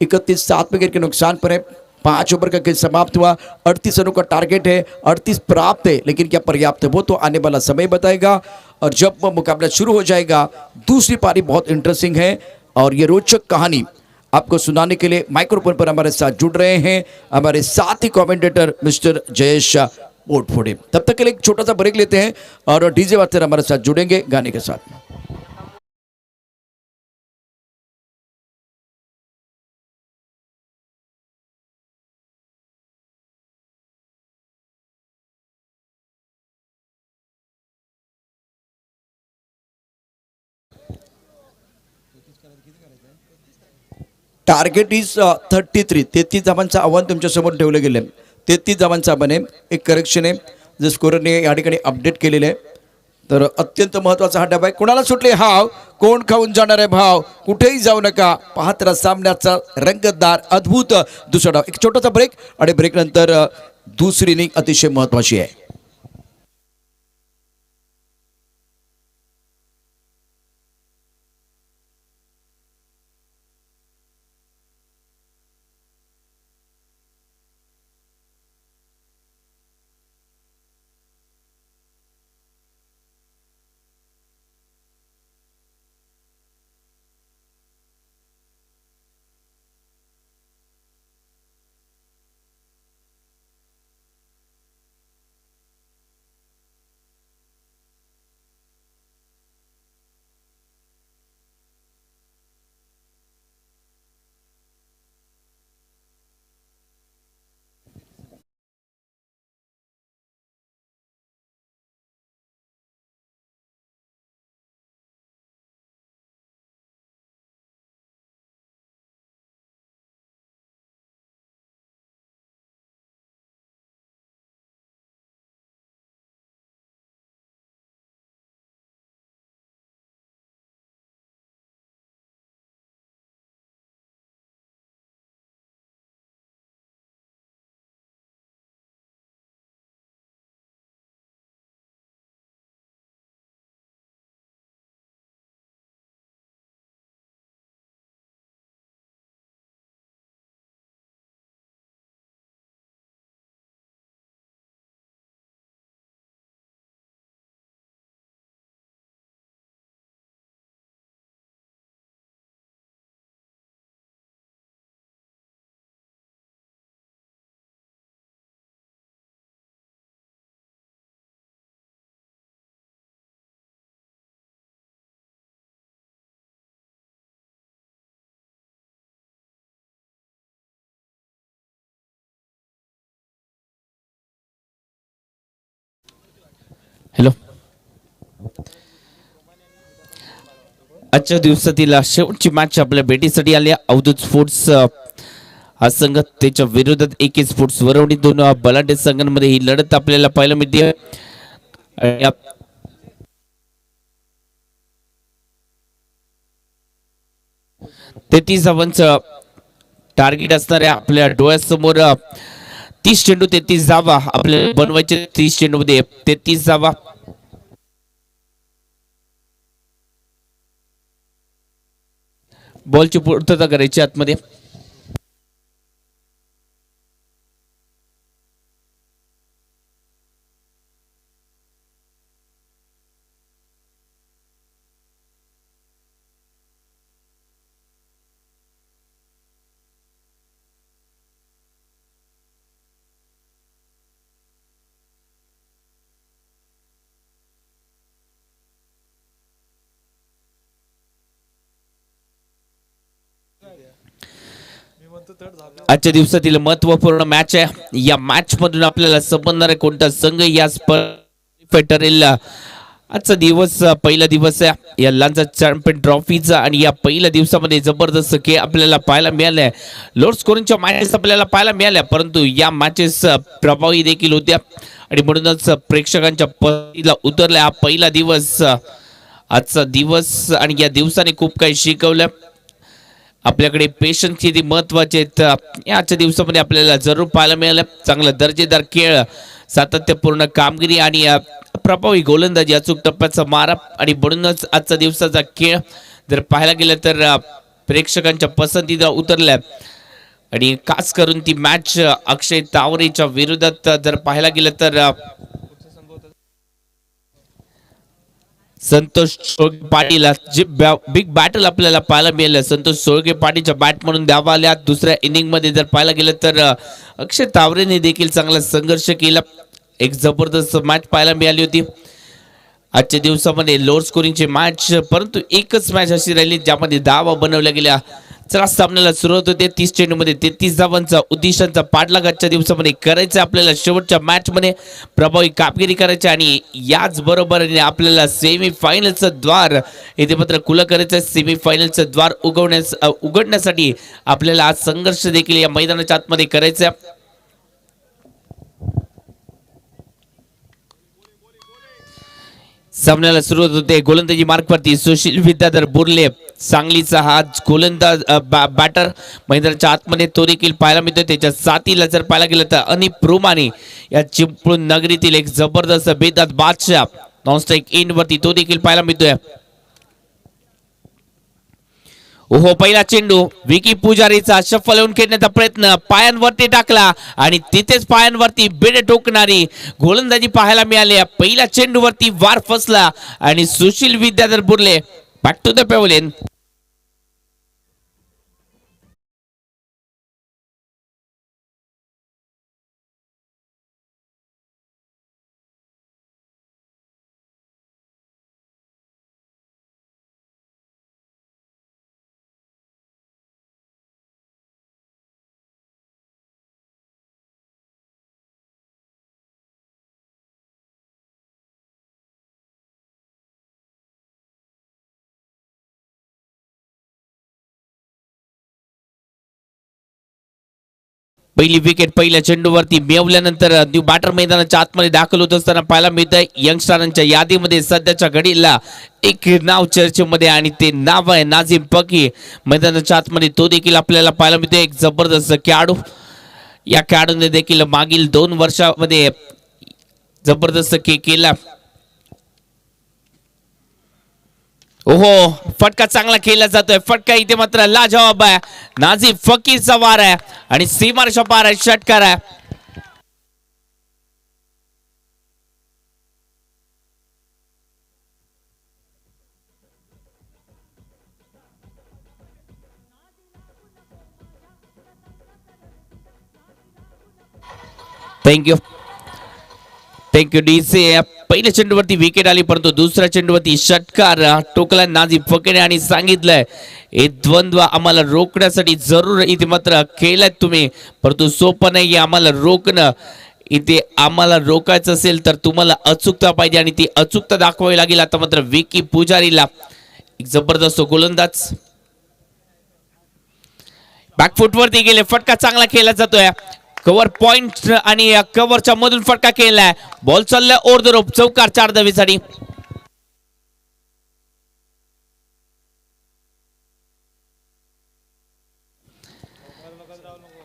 31 7 विकेट के नुकसान पर है। 5 ओवर का खेल समाप्त हुआ। 38 रनों का टारगेट है, 38 प्राप्त है लेकिन क्या पर्याप्त है वो तो आने वाला समय बताएगा। और जब वो मुकाबला शुरू हो जाएगा, दूसरी पारी बहुत इंटरेस्टिंग है और ये रोचक कहानी आपको सुनाने के लिए माइक्रोफोन पर हमारे साथ जुड़ रहे हैं हमारे साथी कमेंटेटर मिस्टर जयेश बोटफोड़े। तब तक के लिए एक छोटा सा ब्रेक लेते हैं और डीजे वास्तर हमारे साथ जुड़ेंगे गाने के साथ। टार्गेट इज 33, 33 धावांचं आव्हान तुमच्यासमोर ठेवलं गेलं. 33 धावांचं आव्हान आहे. एक करेक्शन आहे जे स्कोररने या ठिकाणी अपडेट केलेलं आहे. तर अत्यंत महत्त्वाचा हा डबा आहे. कोणाला सुटले हाव, कोण खाऊन जाणार आहे भाव, कुठेही जाऊ नका, पाहत राहा सामन्याचा रंगतदार अद्भुत दुसरा डाव. एक छोटासा ब्रेक आणि ब्रेक नंतर दुसरी इनिंग अतिशय महत्त्वाची आहे. हॅलो, आजच्या दिवसातील शेवटची मॅच आपल्या भेटीसाठी आली. अवधूत स्पोर्ट्स हा संघ त्याच्या विरोधात AK स्पोर्ट्स वरवणी. दोन बलाढ्य संघांमध्ये ही लढत आपल्याला पाहायला मिळते. 33 धावांचं टार्गेट असणाऱ्या आपल्या डोळ्यासमोर 30 चेंडू 33 धावा आपल्याला बनवायचे. 30 चेंडूमध्ये 33 धावा. बॉलची पूर्तता करायची आतमध्ये. आजच्या दिवसातील महत्वपूर्ण मॅच आहे. या मॅच मधून आपल्याला समजणार कोणता संघ या स्पर्धेत ठरेल. आजचा दिवस पहिला दिवस आहे या लांजा चॅम्पियन ट्रॉफीचा आणि या पहिल्या दिवसामध्ये जबरदस्त खेळ आपल्याला पाहायला मिळाले. लो स्कोरिंगच्या मॅचेस आपल्याला पाहायला मिळाल्या, परंतु या मॅचेस प्रभावी देखील होत्या आणि म्हणूनच प्रेक्षकांच्या पसंतीला उतरला. हा पहिला दिवस, आजचा दिवस आणि या दिवसाने खूप काही शिकवलं. आपल्याकडे पेशन्स किती महत्वाचे आहेत आजच्या दिवसामध्ये आपल्याला जरूर पाहायला मिळालं. चांगला दर्जेदार खेळ, सातत्यपूर्ण कामगिरी आणि प्रभावी गोलंदाजी, अचूक टप्प्याचा मारा आणि म्हणूनच आजचा दिवसाचा खेळ जर पाहायला गेलं तर प्रेक्षकांच्या पसंतीला उतरल्या. आणि खास करून ती मॅच अक्षय तावरेच्या विरोधात जर पाहायला गेलं तर संतोष सोळगे पाटील जे बिग बॅटल आपल्याला पाहायला मिळालं. संतोष सोळगे पाटीलच्या बॅट म्हणून द्यावा आल्या. दुसऱ्या इनिंग मध्ये जर पाहायला गेलं तर अक्षय तावरेने देखील चांगला संघर्ष केला. एक जबरदस्त मॅच पाहायला मिळाली होती आजच्या दिवसामध्ये. लोअर स्कोरिंगची मॅच, परंतु एकच मॅच अशी राहिली ज्यामध्ये धावा बनवल्या गेल्या. चला, सामन्याला सुरुवात होते. 30 चेंडूमध्ये 33 धावांचा उद्दिष्टांचा पाठलाग आजच्या दिवसामध्ये करायचा आपल्याला. शेवटच्या मॅच मध्ये प्रभावी कामगिरी करायची आणि याच बरोबर आपल्याला सेमीफायनलचं द्वार इथे मात्र खुलं करायचं. सेमीफायनलचं द्वार उघडण्यासाठी आपल्याला आज संघर्ष देखील या मैदानाच्या आतमध्ये करायचा. सामन्याला सुरुवात होते. गोलंदाजी मार्कवरती सुशील विद्याधर बुर्ले, सांगलीचा हा गोलंदाज बॅटर मैदानाच्या आतमध्ये तो देखील पाहायला मिळतो. त्याच्या साथीला जर पाहायला गेलं तर अनिप रुमानी या चिपळूण नगरीतील एक जबरदस्त बेदात बादशाह नॉनस्ट्राईक एंड वरती तो देखील पाहायला मिळतोय. ओहो, पहिला चेंडू विकी पुजारीचा शफल होऊन खेळण्याचा प्रयत्न, पायांवरती टाकला आणि तिथेच पायांवरती बेड टोकणारी गोलंदाजी पाहायला मिळाली. पहिल्या चेंडूवरती वार फसला आणि Sushil Vidyadhar Burle back to the pavilion. पहिली विकेट पहिल्या चेंडूवरती मिळवल्यानंतर न्यू बॅटर मैदानाच्या आतमध्ये दाखल होत असताना पाहायला मिळतंय. यंगस्टरांच्या यादीमध्ये सध्याच्या घडीला एक नाव चर्चेमध्ये आणि ते नाव आहे नाझीम पकी. मैदानाच्या आतमध्ये तो देखील आपल्याला पाहायला मिळतोय. एक जबरदस्त खेळाडू. या खेळाडूने देखील मागील 2 वर्षामध्ये जबरदस्त खेळ केला. ओहो, फटका चांगला खेळला जातोय. फटका इथे मात्र लाजवाब आहे. नाझीम फकीरचा वार आहे आणि सीमारेषा पार आहे, षटकार आहे. Thank you DC. पहिल्या चेंडूवरती विकेट आली, परंतु दुसऱ्या चेंडूवरती षटकार टोकला नाझीम फकीरने आणि सांगितलंय हे द्वंद्व आम्हाला रोखण्यासाठी जरूर इथे मात्र खेळलात तुम्ही, परंतु सोपं नाही आम्हाला रोखणं. इथे आम्हाला रोकायचं असेल तर तुम्हाला अचूकता पाहिजे आणि ती अचूकता दाखवावी लागेल. आता मात्र विकी पुजारीला एक जबरदस्त गोलंदाज बॅकफुट वरती गेले, फटका चांगला खेळला जातोय. कव्हर पॉइंट आणि कव्हरच्या मधून फटका केलाय. बॉल चाललाय ओव्हर द रोप, चौकार 4 धावेसाठी.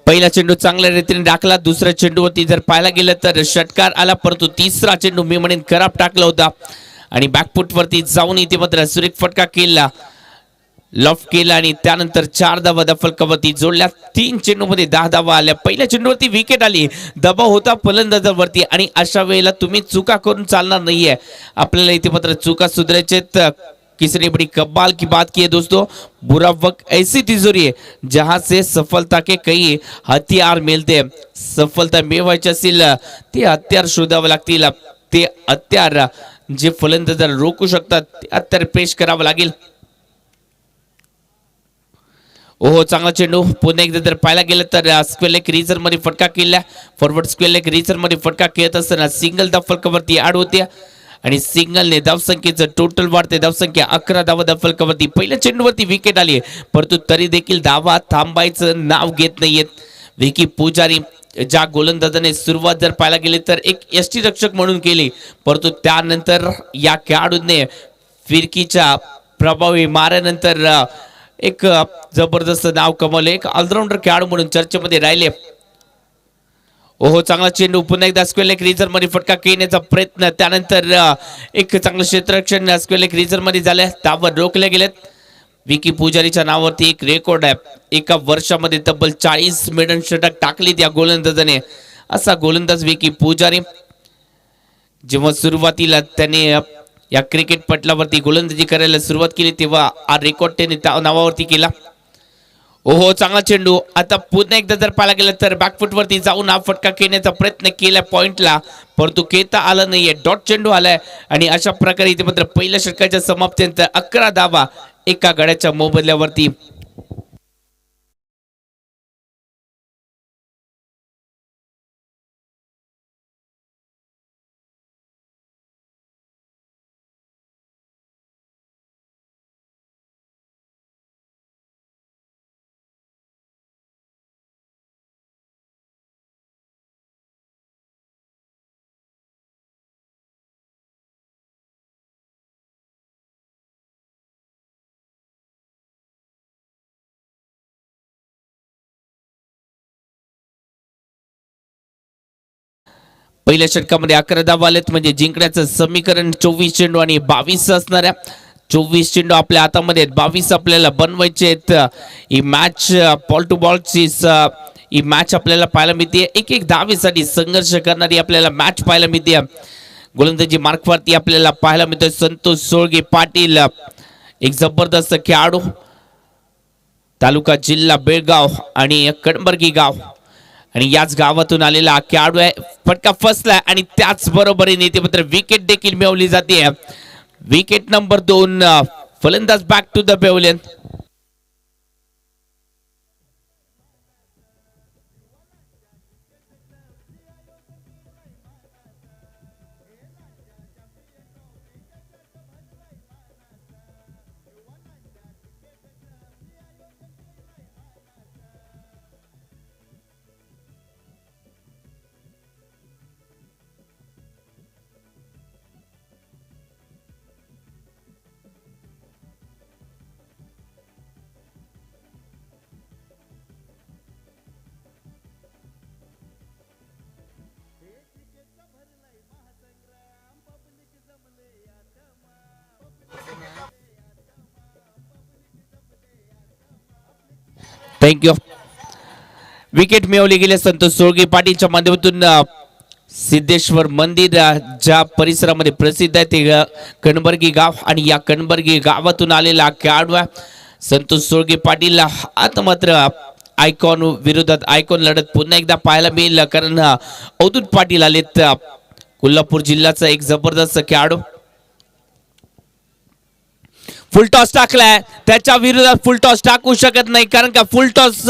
पहिला चेंडू चांगल्या रीतीने टाकला. दुसऱ्या चेंडूवरती जर पाहायला गेलं तर षटकार आला, परंतु तिसरा चेंडू मी म्हणेन खराब टाकला होता आणि बॅकफुट वरती जाऊन इथे मात्र सुरेख फटका केला, लॉफ्ट केला आणि त्यानंतर 4 धावा फलकावरती जोडल्या. 3 चेंडूमध्ये 10 धावा आल्या. पहिल्या चेंडूवरती विकेट आली, दबाव होता फलंदाजावरती आणि अशा वेळेला तुम्ही चुका करून चालणार नाहीये. आपल्याला इथे मात्र चुका सुधारायचे. किसने बड़ी कमाल की बात की है दोस्तों, बुरा वक्त ऐसी तिजोरी है जहां से सफलता के कई हथियार मिलते हैं. सफलता मिळवायची असेल ते हत्यार शोधावं लागतील. ते हत्यार जे फलंदाजाला रोखू शकतात ते हत्यार पेश करावं लागेल. ओहो, चांगला चेंडू. पुन्हा एकदा जर पाहायला गेलं तर स्क्वेअर लेग रीजन मध्ये फटका केला. फॉरवर्ड स्क्वेअर लेग रीजन मध्ये फटका खेळत असताना सिंगल धाव फलकावरती ऍड होते आणि सिंगलने धावसंख्येचं टोटल वाढते. धावसंख्या 11 धावा फलकावरती. पहिल्या चेंडूवरती विकेट आली, परंतु तरी देखील धावा थांबायचं नाव घेत नाहीयेत विकी पुजारी. ज्या गोलंदाजाने सुरुवात जर पाहायला गेली तर एक यष्टीरक्षक म्हणून केली, परंतु त्यानंतर या खेळाडूने फिरकीच्या प्रभावी माऱ्यानंतर एक जबरदस्त नाव कमवले. एक ऑलराऊंडर खेळाडू म्हणून चर्चेमध्ये राहिले. ओहो, चांगला चेंडू. पुन्हा एकदा स्क्वेअर लेग रीजन मध्ये फटका खेळण्याचा प्रयत्न, त्यानंतर एक चांगलं क्षेत्ररक्षण स्क्वेअर लेग रीजन मध्ये झालं. धावा रोखले गेलेत. विकी पुजारीच्या नावावरती एक रेकॉर्ड आहे. एका वर्षामध्ये तब्बल 40 मेडन षटक टाकलीत या गोलंदाजाने. असा गोलंदाज विकी पुजारी. जेव्हा सुरुवातीला त्याने या क्रिकेट पटलावरती गोलंदाजी करायला सुरुवात केली तेव्हा हा रेकॉर्ड त्याने त्या नावावरती केला. ओहो, चांगला चेंडू. आता पुन्हा एकदा जर पाहायला गेलं तर बॅकफुट वरती जाऊन हा फटका खेळण्याचा प्रयत्न केला पॉइंटला, परंतु खेळता आला नाहीये. डॉट चेंडू आलाय आणि अशा प्रकारे इथे मात्र पहिल्या षटकाच्या समाप्तीनंतर 11 धावा एका गड्याच्या मोबदल्यावरती. पहिल्या षटकामध्ये 11 धावा आलेत, म्हणजे जिंकण्याचं समीकरण 24 चेंडू आणि 22 असणाऱ्या. 24 चेंडू आपल्या हातामध्ये आहेत, 22 आपल्याला बनवायचे आहेत. ही मॅच बॉल टू बॉलची ही मॅच आपल्याला पाहायला मिळते. एक धावेसाठी संघर्ष करणारी आपल्याला मॅच पाहायला मिळते. गोलंदाजी मार्कवरती आपल्याला पाहायला मिळतोय संतोष सोळगे पाटील, एक जबरदस्त खेळाडू. तालुका जिल्हा बेळगाव आणि कणबर्गी गाव आणि याच गावातून आलेला हा खेळाडू आहे. फटका फसला आणि त्याच बरोबरीने इथे मात्र विकेट देखील मिळवली जाते. Wicket number 2. फलंदाज back to the pavilion. Thank you. Wicket मिळवली गेले संतोष सोळगे पाटीलच्या माध्यमातून. सिद्धेश्वर मंदिर ज्या परिसरामध्ये प्रसिद्ध आहे ते कणबर्गी गाव आणि या कणबर्गी गावातून आलेला खेळाडू आहे संतोष सोळगे पाटील. आता मात्र आयकॉन विरोधात आयकॉन लढत पुन्हा एकदा पाहायला मिळेल, कारण अवधूत पाटील आलेत. कोल्हापूर जिल्ह्याचा एक जबरदस्त खेळाडू. फुल टॉस टाकलाय, त्याच्या विरोधात फुल टॉस टाकू शकत नाही, कारण का फुल टॉस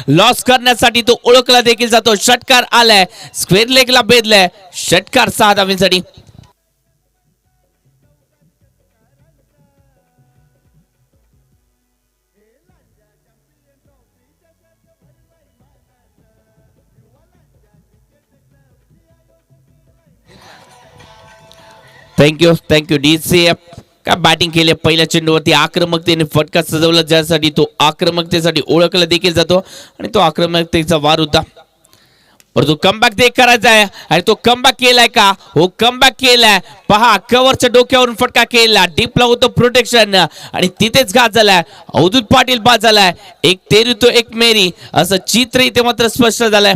लॉस करण्यासाठी तो ओळखला देखील जातो. षटकार आलाय, स्क्वेअर लेगला बेदलाय, षटकार 6 धावांसाठी. Thank you DC. काय बॅटिंग केली पहिल्या चेंडूवरती, आक्रमकतेने फटका सजवला, ज्यासाठी तो आक्रमकतेसाठी ओळखला देखील जातो आणि तो आक्रमकतेचा वार होता. परंतु कमबॅक ते करायचा आहे आणि तो कमबॅक केलाय का? हो, कमबॅक केलाय. पहा, कव्हरच्या डोक्यावरून फटका केला, डीपला होतो प्रोटेक्शन आणि तिथेच घात झालाय. अवधूत पाटील बाद झालाय. एक तेरी तो एक मेरी असं चित्र इथे मात्र स्पष्ट झालंय.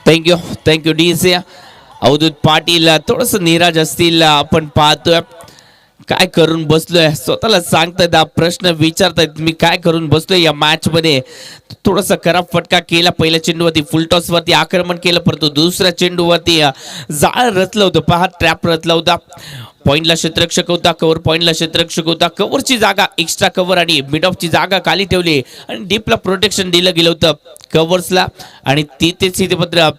Thank you DC. अवधूत पाटील थोडस निराश असतील, आपण पाहतोय. काय करून बसलोय, स्वतःला सांगतायत, प्रश्न विचारतायत, मी काय करून बसलोय या मॅच मध्ये. थोडासा खराब फटका केला पहिल्या चेंडूवरती, फुल टॉस वरती आक्रमण केलं, परंतु दुसऱ्या चेंडूवरती जाळ रचलं होतं. पहा, ट्रॅप रचला होता. पॉइंटला क्षेत्ररक्षक होता, कव्हर पॉइंटला क्षेत्ररक्षक होता. कव्हरची जागा एक्स्ट्रा कव्हर आणि मिड ऑफची जागा खाली ठेवली आणि डीपला प्रोटेक्शन दिलं गेलं होतं कव्हर्सला आणि तिथेच इथे मात्र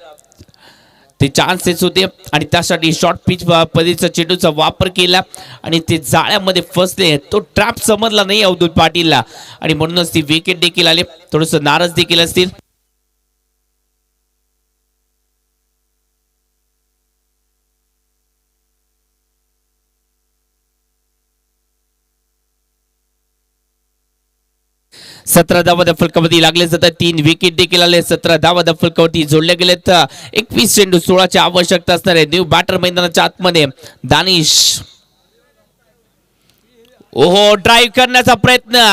ते चान्सेस होते आणि त्यासाठी शॉर्ट पिच पद्धतीचा चेंडूचा वापर केला आणि ते जाळ्यामध्ये फसले. तो ट्रॅप समजला नाही अवधूत पाटीलला आणि म्हणूनच ती विकेट देखील आले. थोडस नाराज देखील असतील. सतरा धावा फलकावरती लागले जातात. 3 विकेट देखील आले. 17 धावा फलकावरती जोडले गेलेत. 21 चेंडू 16ची आवश्यकता असणार आहे. न्यू बॅटर मैदानाच्या आतमध्ये दानिश. ओहो, ड्राईव्ह करण्याचा प्रयत्न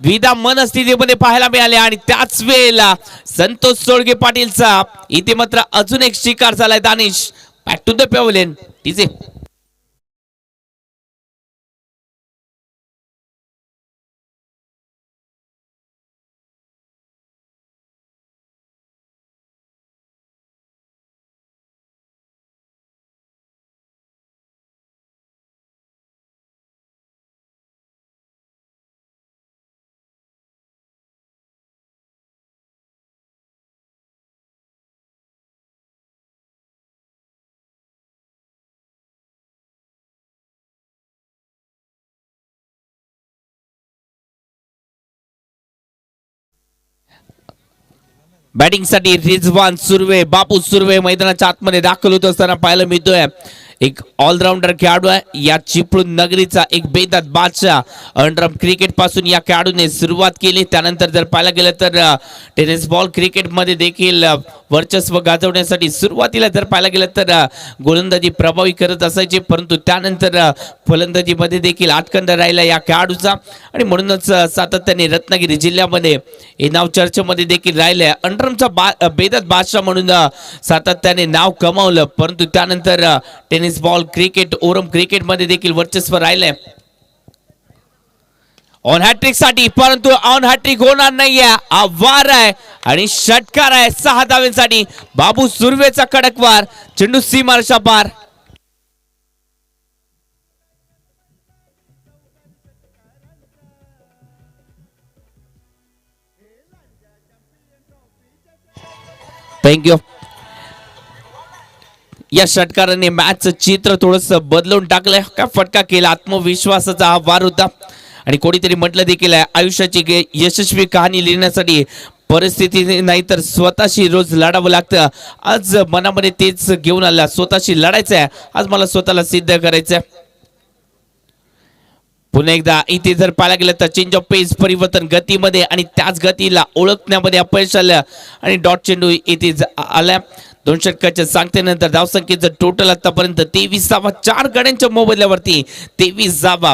द्विधा मनस्थितीमध्ये पाहायला मिळाले आणि त्याच वेळेला संतोष सोळगे पाटीलचा इथे मात्र अजून एक शिकार झालाय. Danish back to the pavilion. तिचे बॅटिंगसाठी रिजवान सुर्वे, बापू सुर्वे मैदानाच्या आतमध्ये दाखल होत असताना पाहायला मिळतोय. एक ऑलराऊंडर खेळाडू आहे या चिपळूण नगरीचा, एक बेदात बादशाह. अंडरआर्म क्रिकेट पासून या खेळाडूने सुरुवात केली. त्यानंतर जर पाहायला गेलं तर टेनिस बॉल क्रिकेट मध्ये देखील वर्चस्व गाजवण्यासाठी सुरुवातीला जर पाहायला गेलं तर गोलंदाजी प्रभावी करत असायचे, परंतु त्यानंतर फलंदाजीमध्ये देखील आटखंड राहिला या खेळाडूचा आणि म्हणूनच सातत्याने रत्नागिरी जिल्ह्यामध्ये हे नाव चर्चेमध्ये देखील राहिले. अंडरआर्मचा बेदात बादशाह म्हणून सातत्याने नाव कमावलं, परंतु त्यानंतर टेनिस बॉल क्रिकेट, ओरम क्रिकेट मध्ये देखील वर्चस्व राहिलंय. ऑन हॅट्रिक साठी, परंतु ऑन हॅट्रिक होणार नाहीये. आव्हार आहे आणि षटकार आहे 6 धावांसाठी. बाबू सुर्वेचा कडकवार, चेंडू सीमारेषा पार. थँक्यू. या षटकाराने मॅचचं चित्र थोडस बदलून टाकलंय. का फटका केला, आत्मविश्वासाचा हा वार होता आणि कोणीतरी म्हटलं देखील आहे, आयुष्याची यशस्वी कहाणी लिहिण्यासाठी परिस्थिती नाही तर स्वतःशी रोज लढावं लागतं. आज मनामध्ये तेच घेऊन आला, स्वतःशी लढायचं आहे. आज मला स्वतःला सिद्ध करायचंय. पुन्हा एकदा इथे जर पाहायला गेलं तर चेंज ऑफ पेस, परिवर्तन गतीमध्ये आणि त्याच गतीला ओळखण्यामध्ये अपयश आलं आणि डॉट चेंडू इथे आल्या. 2 षटकाच्या सांगतेनंतर धावसंख्येचं टोटल आतापर्यंत 23 धावा, 4 गड्यांच्या मोबदल्यावरती 23 धावा.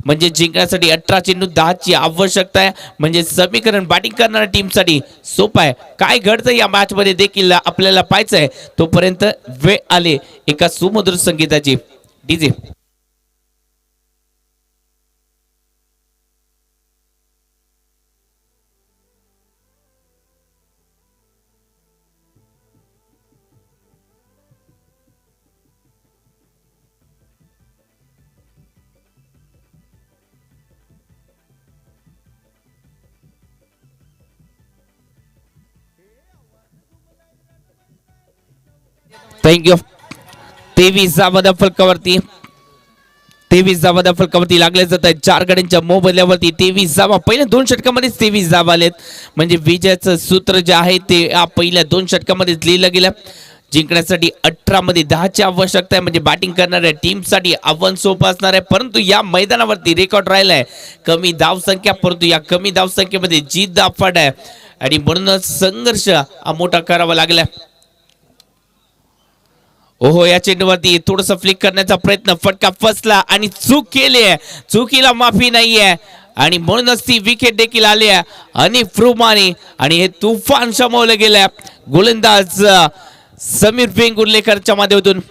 म्हणजे जिंकण्यासाठी 18 चेंडू 10 ची आवश्यकता आहे. म्हणजे समीकरण बॅटिंग करणाऱ्या टीमसाठी सोपं आहे. काय घडतं या मॅच मध्ये देखील आपल्याला पाहायचं आहे. तोपर्यंत वेळ आले एका सुमधुर संगीताची. डीजे. थँक्यू. 23 धावा फलकावरती 23 धावा फलकावरती लागले जात आहेत. 4 गड्यांच्या मोबदल्यावरती 23 धावा. पहिल्या 2 षटकामध्येच 23 धावा आलेत. म्हणजे विजयाचं सूत्र जे आहे ते पहिल्या 2 षटकामध्येच लिहिलं गेलं. जिंकण्यासाठी 18 मध्ये 10 ची आवश्यकता आहे. म्हणजे बॅटिंग करणाऱ्या टीमसाठी आव्हान सोपं असणार आहे. परंतु या मैदानावरती रेकॉर्ड राहिलाय कमी धावसंख्या, परंतु या कमी धावसंख्येमध्ये जीत दाफाट आहे आणि म्हणूनच संघर्ष मोठा करावा लागला. ओहो, या चेंडूवरती थोडस फ्लिक करण्याचा प्रयत्न, फटका फसला आणि चूक केली आहे. चुकीला माफी नाहीये आणि म्हणूनच ती विकेट देखील आली आहे आणि फ्रुमानी. आणि हे तुफान शमवलं गेलं गोलंदाज समीर वेंगुर्लेकरच्या माध्यमातून.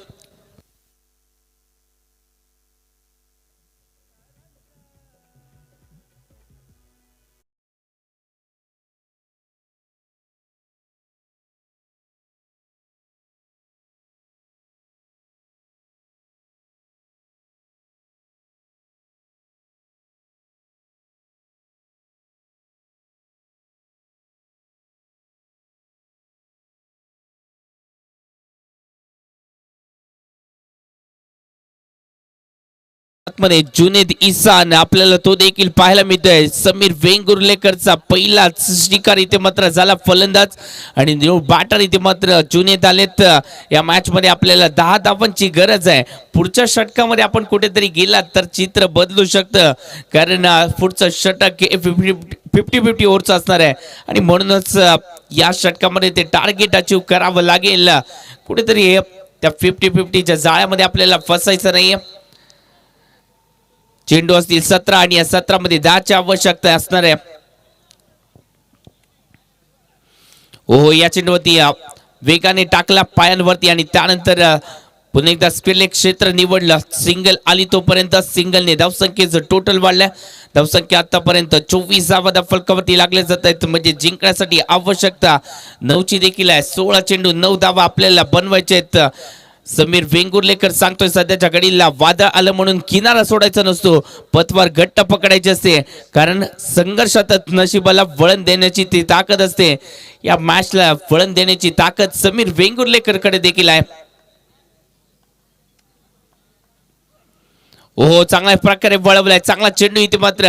मध्ये जुनेद इसान आपल्याला तो देखील पाहायला मिळतोय. समीर वेंगुर्लेकरचा पहिलाच शिकार इथे मात्र झाला फलंदाज आणि न्यू बॅटर इथे मात्र जुनेद आलेत. या मॅच मध्ये आपल्याला 10 धावांची गरज आहे. पुढच्या षटकामध्ये आपण कुठेतरी गेलात तर चित्र बदलू शकतं, कारण पुढचं षटक 50-50 ओव्हरचं असणार आहे आणि म्हणूनच या षटकामध्ये ते टार्गेट अचीव करावं लागेल. कुठेतरी त्या 50-50च्या जाळ्यामध्ये आपल्याला फसायचं नाहीये. चेंडू असतील 17 आणि या 17 मध्ये 10 ची आवश्यकता असणार आहे. ओहो, या चेंडूवरती वेगाने टाकला पायांवरती आणि त्यानंतर पुन्हा एकदा स्क्वेअर क्षेत्र निवडलं. सिंगल आली तोपर्यंत सिंगलने धावसंख्येचं टोटल वाढलं. धावसंख्या आतापर्यंत 24 धावा फलकावरती लागले जात आहेत. म्हणजे जिंकण्यासाठी आवश्यकता 9 ची देखील आहे. 16 चेंडू 9 धावा आपल्याला बनवायचे आहेत. समीर वेंगुर्लेकर सांगतोय सध्याच्या घडीला वादळ आलं म्हणून किनारा सोडायचा नसतो, पतवार घट्ट पकडायची असते, कारण संघर्षात नशिबाला वळण देण्याची ती ताकद असते. या मॅचला वळण देण्याची ताकद समीर वेंगुर्लेकर कडे देखील आहे. ओहो, चांगल्या प्रकारे वळवलाय. चांगला चेंडू इथे मात्र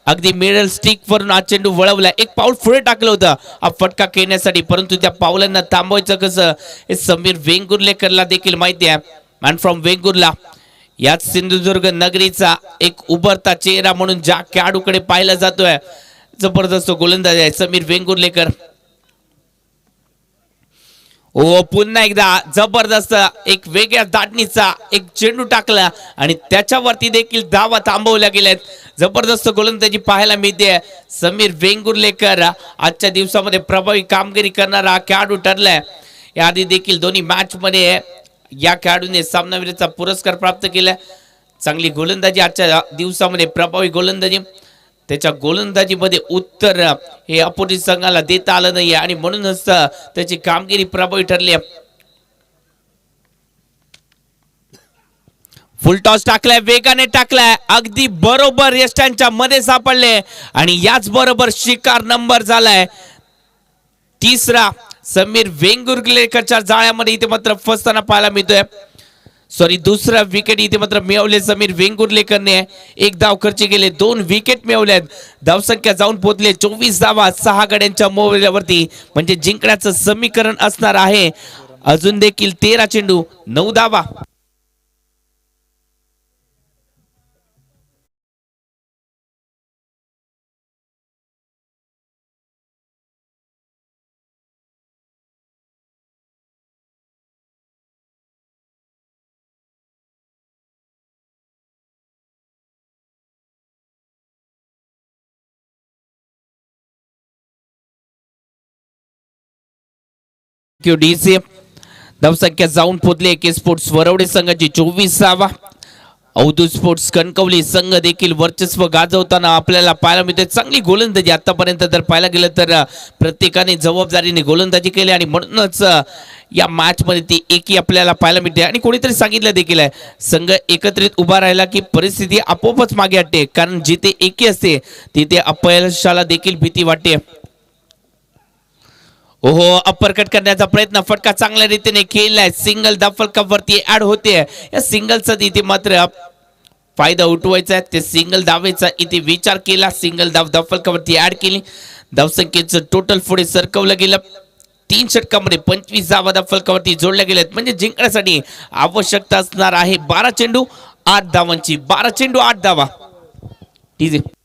अगदी मिडल स्टिक वरून हा चेंडू वळवलाय. एक पाऊल पुढे टाकलं होतं हा फटका खेळण्यासाठी, परंतु त्या पावलांना थांबवायचं कसं हे समीर वेंगुर्लेकरला देखील माहिती आहे. मॅन फ्रॉम वेंगुर्ला, याच सिंधुदुर्ग नगरीचा एक उभरता चेहरा म्हणून ज्या खेळाडूकडे पाहिला जातोय, जबरदस्त गोलंदाज आहे समीर वेंगुर्लेकर. ओ, पुन्हा एकदा जबरदस्त एक वेगळ्या दाटणीचा एक चेंडू टाकला आणि त्याच्यावरती देखील धावा थांबवल्या गेल्यात. जबरदस्त गोलंदाजी पाहायला मिळते. समीर वेंगुर्लेकर आजच्या दिवसामध्ये प्रभावी कामगिरी करणारा खेळाडू ठरलाय. याआधी देखील दोन्ही मॅच मध्ये या खेळाडूने सामनावीराचा पुरस्कार प्राप्त केला. चांगली गोलंदाजी आजच्या दिवसामध्ये, प्रभावी गोलंदाजी. त्याच्या गोलंदाजीमध्ये उत्तर हे अपोजिट संघाला देता आलं नाही आणि म्हणूनच त्याची कामगिरी प्रभावी ठरली. फुल टॉस टाकलाय, वेगाने टाकलाय, अगदी बरोबर यष्टांच्या मध्ये सापडले आणि याच बरोबर शिकार नंबर झालाय तिसरा. समीर वेंगुर्लेकरच्या जाळ्यामध्ये इथे मात्र फसताना पाहायला मिळतोय. दुसरा विकेट इथे मात्र मिळवले समीर वेंगुर्लेकरने. एक धाव खर्च केले, 2 विकेट मिळवल्यात. धावसंख्या जाऊन पोहोचले 24 धावा 6 गड्यांच्या मोबदल्यावरती. म्हणजे जिंकण्याचं समीकरण असणार आहे अजून देखील 13 चेंडू 9 धावा. Thank you DC. धावसंख्या जाऊन पोहोचली एके स्पोर्ट्स वरवडे संघाची 24वा. अवधूत स्पोर्ट्स कणकवली संघ देखील वर्चस्व गाजवताना आपल्याला पाहायला मिळते. चांगली गोलंदाजी आतापर्यंत जर पाहायला गेलं तर प्रत्येकाने जबाबदारीने गोलंदाजी केली आणि म्हणूनच या मॅच मध्ये ती एकी आपल्याला पाहायला मिळते. आणि कोणीतरी सांगितलं देखील आहे, संघ एकत्रित उभा राहिला की परिस्थिती आपोआपच मागे हटते, कारण जिथे एकी असते तिथे अपयशाला देखील भीती वाटते. ओहो, अपरकट करण्याचा प्रयत्न, फटका चांगल्या रीतीने केलाय. सिंगल धावफलकावरती ऍड होते. या सिंगलचा इथे मात्र फायदा उठवायचा आहे. ते सिंगल धावेचा इथे विचार केला. सिंगल धावफलकावरती ऍड केली. धावसंख्येचं टोटल पुढे सरकवलं गेलं. 3 षटकामध्ये 25 धावा धावफलकावरती जोडल्या गेल्यात. म्हणजे जिंकण्यासाठी आवश्यकता असणार आहे 12 चेंडू 8 धावांची. 12 चेंडू 8 धावा. ठीक आहे.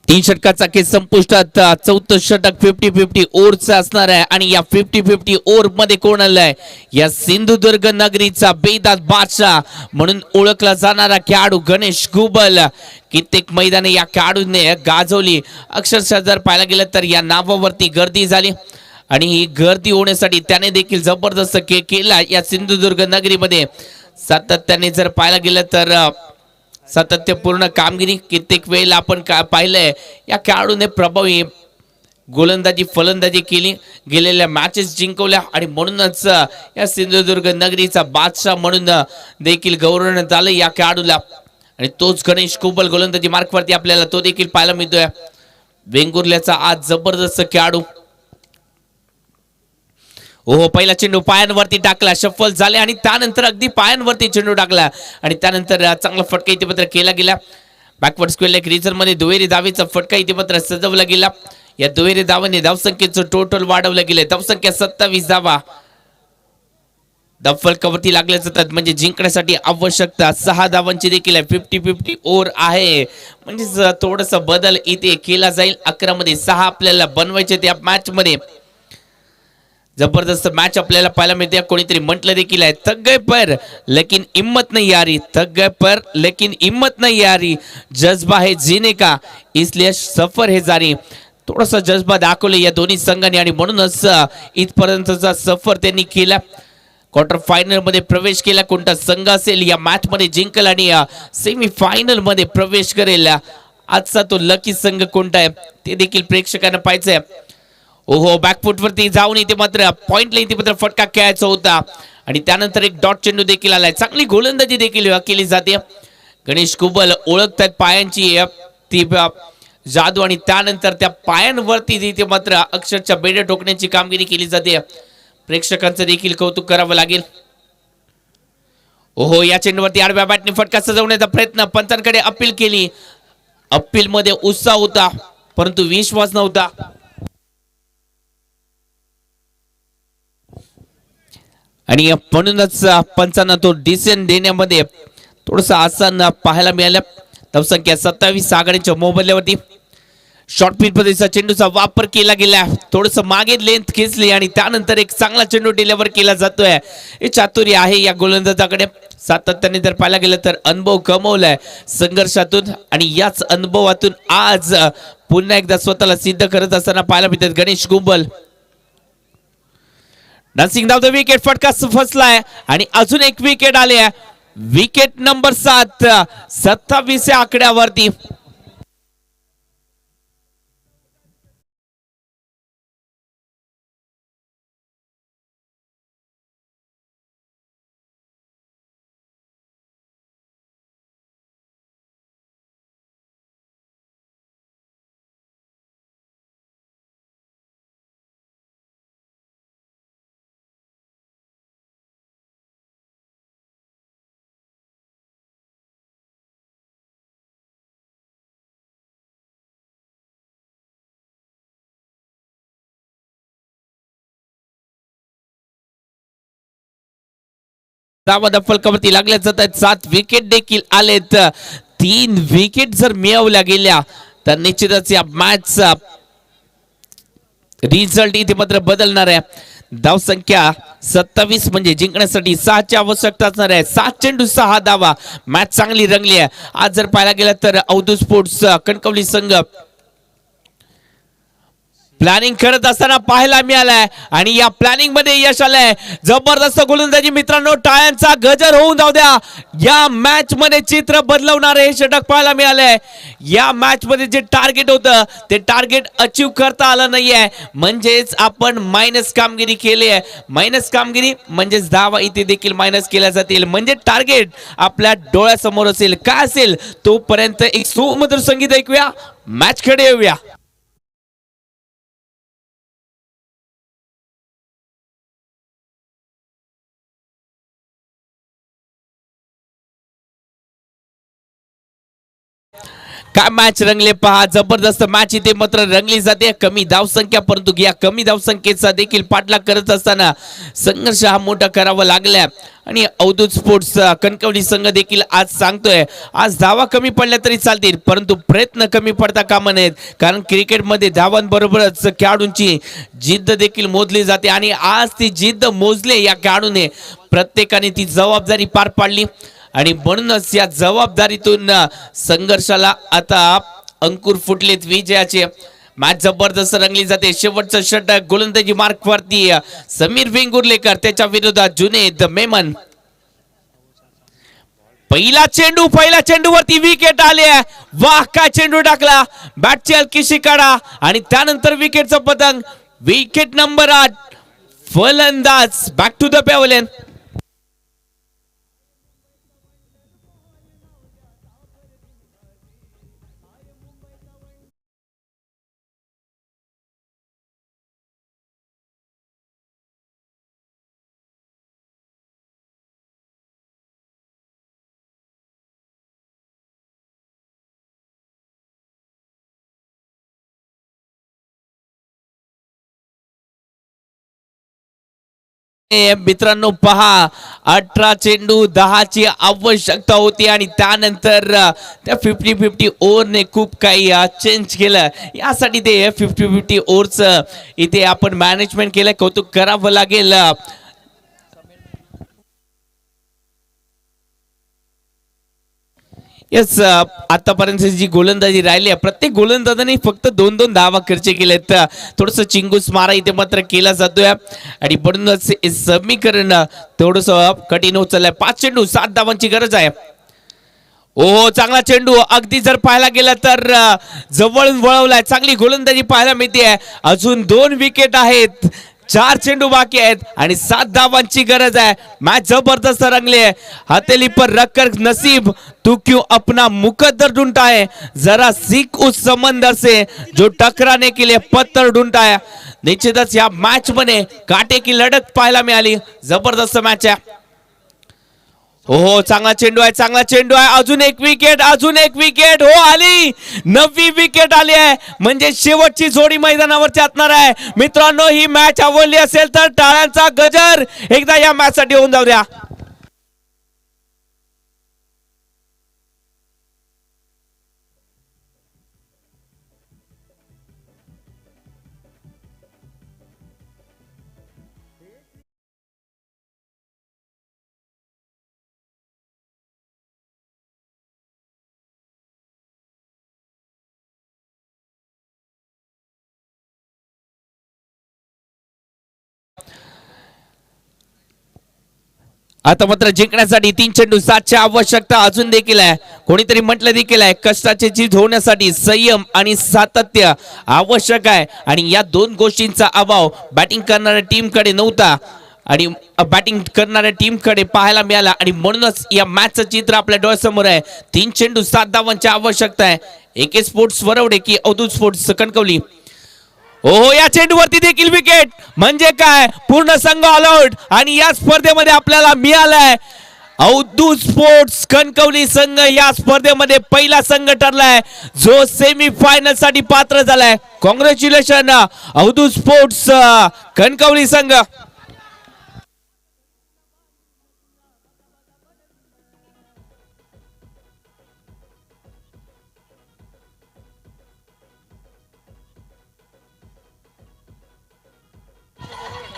तीन षटकाचा खेळ संपुष्टात. चौथं षटक 50-50 ओव्हरचं असणार आहे. आणि या 50-50 ओव्हर मध्ये कोण आलाय? या सिंधुदुर्ग नगरीचा बेदात बादशाह म्हणून ओळखला जाणारा खेळाडू गणेश गुबल. कित्येक मैदाने या खेळाडूने गाजवली. अक्षरशः जर पाहायला गेलं तर या नावावरती गर्दी झाली आणि ही गर्दी होण्यासाठी त्याने देखील जबरदस्त खेळ केला. या सिंधुदुर्ग नगरीमध्ये सातत्याने जर पाहायला गेलं तर सातत्यपूर्ण कामगिरी कित्येक वेळेला आपण पाहिलंय. या खेळाडूने प्रभावी गोलंदाजी फलंदाजी केली, गेलेल्या मॅचेस जिंकवल्या आणि म्हणूनच या सिंधुदुर्ग नगरीचा बादशाह म्हणून देखील गौरवण्यात आलं या खेळाडूला. आणि तोच गणेश कुबल गोलंदाजी मार्कवरती आपल्याला तो देखील पाहायला मिळतोय. वेंगुर्ल्याचा आज जबरदस्त खेळाडू. ओहो, पहिला चेंडू पायांवरती टाकला, सफल झाले आणि त्यानंतर अगदी पायांवरती चेंडू टाकला आणि त्यानंतर चांगला फटका इथे मात्र केला गेला. बॅकवर्ड स्क्वेअर लेग रिझन मध्ये दुहेरी धावेचा फटका इथे मात्र सजवला गेला. या दुहेरी धावांनी धावसंख्येचं टोटल वाढवलं गेले. धावसंख्या 27 धावा धावफलकावरती लागल्या जातात. म्हणजे जिंकण्यासाठी आवश्यकता 6 धावांची देखील आहे. 50-50 ओव्हर आहे, म्हणजे थोडासा बदल इथे केला जाईल. 11 मध्ये 6 आपल्याला बनवायचे त्या मॅच मध्ये. जबरदस्त मॅच आपल्याला पाहायला मिळते. कोणीतरी म्हटलं देखील आहे, थक गए पर लेकिन हिम्मत नहीं आ रही, थक गए पर लेकिन हिम्मत नहीं आ रही, जज्बा है जीने का इसलिए सफर है जारी. थोडासा जज्बा दाखवले या दोन्ही संघांनी आणि म्हणूनच इथपर्यंतचा सफर त्यांनी केला. क्वार्टर फायनल मध्ये प्रवेश केला. कोणता संघ असेल या मॅच मध्ये जिंकल आणि सेमी फायनल मध्ये प्रवेश करेल, आजचा तो लकी संघ कोणता आहे ते देखील प्रेक्षकांना पाहायचंय. ओहो, बॅकफुट वरती जाऊन इथे मात्र पॉइंटला इथे मात्र फटका खेळायचा होता आणि त्यानंतर एक डॉट चेंडू देखील आलाय. चांगली गोलंदाजी देखील केली जाते. गणेश कुबल ओळखतात पायांची ती जादू आणि त्यानंतर त्या पायांवरती इथे मात्र अक्षरच्या बेड्या ठोकण्याची कामगिरी केली जाते. प्रेक्षकांचं देखील कौतुक करावं लागेल. ओहो, या चेंडूवरती आडव्या बॅटने फटका सजवण्याचा प्रयत्न, पंचांकडे अपील केली. अपील मध्ये उत्साह होता परंतु विश्वास नव्हता. आणि म्हणूनच पंचांना तो डिसिजन देण्यामध्ये थोडंसं आसान पाहायला मिळालं. धावसंख्या 27 आघाडीच्या मोबदल्यावरती शॉर्ट पिच पद्धतीचा चेंडूचा वापर केला गेला. थोडंसं मागे लेंथ खेचली आणि त्यानंतर एक चांगला चेंडू डिलिव्हर केला जातोय. हे चातुर्य आहे या गोलंदाजाकडे. सातत्याने जर पाहायला गेलं तर अनुभव कमवलाय संघर्षातून आणि याच अनुभवातून आज पुन्हा एकदा स्वतःला सिद्ध करत असताना पाहायला मिळतात Ganesh Kumbal. Dancing down the wicket, फटका फसलाय आणि अजून एक विकेट आले. Wicket number 7 27 आकड्यावरती. फलकावरती लागल्या जात आहेत. 7 विकेट देखील आलेत. 3 विकेट जर मिळवल्या गेल्या तर निश्चितच या मॅचचा रिझल्ट इथे मात्र बदलणार आहे. धावसंख्या 27 म्हणजे जिंकण्यासाठी 6ची आवश्यकता असणार आहे. 7 चेंडू 6 धावा. मॅच चांगली रंगली आहे. आज जर पाहायला गेलं तर अवधूत स्पोर्ट्स कणकवली संघ प्लॅनिंग करत असताना पाहायला मिळालाय आणि या प्लॅनिंग मध्ये यश आलंय. जबरदस्त गोलंदाजी मित्रांनो, टाळ्यांचा गजर होऊन जाऊ द्या. या मॅच मध्ये चित्र बदलवणारे हे षटक पाहायला मिळालंय. या मॅच मध्ये जे टार्गेट होतं ते टार्गेट अचीव करता आलं नाहीये, म्हणजेच आपण मायनस कामगिरी केली आहे. मायनस कामगिरी म्हणजेच धावा इथे देखील मायनस केल्या जातील, म्हणजे टार्गेट आपल्या डोळ्यासमोर असेल. काय असेल तोपर्यंत एक सुमधुर संगीत ऐकूया, मॅच कडे येऊया. काय मॅच रंगले पहा. जबरदस्त मॅच इथे मात्र रंगली जाते. कमी धावसंख्या, परंतु या कमी धावसंख्येचा देखील पाठलाग करत असताना संघर्ष हा मोठा करावा लागला आणि अवधूत स्पोर्ट्स कणकवली संघ देखील आज सांगतोय आज धावा कमी पडल्या तरी चालतील, परंतु प्रयत्न कमी पडता कामा नयेत. कारण क्रिकेटमध्ये धावांबरोबरच खेळाडूंची जिद्द देखील मोजली जाते आणि आज ती जिद्द मोजले या खेळाडूने. प्रत्येकाने ती जबाबदारी पार पाडली आणि म्हणूनच या जबाबदारीतून संघर्षाला आता अंकुर फुटलेत विजयाचे. मॅच जबरदस्त रंगली जाते. शेवटचं षटक गोलंदाजी मार्क वरती समीर वेंगुर्लेकर, त्याच्या विरोधात जुनेद मेमन. पहिला चेंडूवरती विकेट आली आहे. वाह, काय चेंडू टाकला. बॅटची हलकीशी काढा आणि त्यानंतर विकेटचं पतंग. विकेट नंबर 8, फलंदाज बॅक टू द पॅव्हलियन. मित्रांनो पहा, 18 चेंडू 10ची आवश्यकता होती आणि त्यानंतर त्या 50-50 ओव्हरने खूप काही चेंज केलं. यासाठी ते 50-50 ओव्हरचं इथे आपण मॅनेजमेंट केलं, कौतुक करावं लागेल. यस, आतापर्यंत जी गोलंदाजी राहिली आहे प्रत्येक गोलंदाजाने फक्त 2-2 धावा खर्च केलेत. थोडस चिंगूस मारा इथे मात्र केला जातोय आणि म्हणूनच समीकरण थोडस कठीण होत चाललंय. 5 चेंडू 7 धावांची गरज आहे. ओ, चांगला चेंडू. अगदी जर पाहायला गेला तर जवळून वळवलाय. चांगली गोलंदाजी पाहायला मिळते. अजून 2 विकेट आहेत. 4 चेंडू बाकी आहेत आणि 7 धावांची गरज आहे. मॅच जबरदस्त रंगली है. हथेली पर रखकर नसीब तू क्यों अपना मुकद्दर ढूंढता है, जरा सीख उस समंदर से जो टकराने के लिए पत्थर ढूंढता है. निश्चितच या मॅच मध्ये काटे की लढत पाहायला मिळाली. जबरदस्त मॅच आहे. हो, चांगला चेंडू आहे. अजून एक विकेट. हो, आली 9वी विकेट आली आहे, म्हणजे शेवटची जोडी मैदानावरती असणार आहे. मित्रांनो, ही मॅच आवडली असेल तर टाळ्यांचा गजर एकदा या मॅच साठी होऊन जाऊ द्या. आता मात्र जिंकण्यासाठी 3 चेंडू 7ची आवश्यकता अजून देखील आहे. कोणीतरी म्हटलं देखील आहे, कष्टाची जीत होण्यासाठी संयम आणि सातत्य आवश्यक आहे आणि या 2 गोष्टींचा अभाव बॅटिंग करणाऱ्या टीमकडे नव्हता आणि बॅटिंग करणाऱ्या टीमकडे पाहायला मिळाला आणि म्हणूनच या मॅचचं चित्र आपल्या डोळ्यासमोर आहे. 3 चेंडू 7 धावांची आवश्यकता आहे. एके स्पोर्ट्स वरवडे की अवधूत स्पोर्ट्स कणकवली. हो, या चेंडूवरती देखील विकेट, म्हणजे काय पूर्ण संघ ऑल आउट आणि या स्पर्धेमध्ये आपल्याला मिळालाय अवधूत स्पोर्ट्स कणकवली संघ या स्पर्धेमध्ये पहिला संघ ठरलाय जो सेमी फायनल साठी पात्र झालाय. कॉंग्रॅच्युलेशन अवधूत स्पोर्ट्स कणकवली संघ.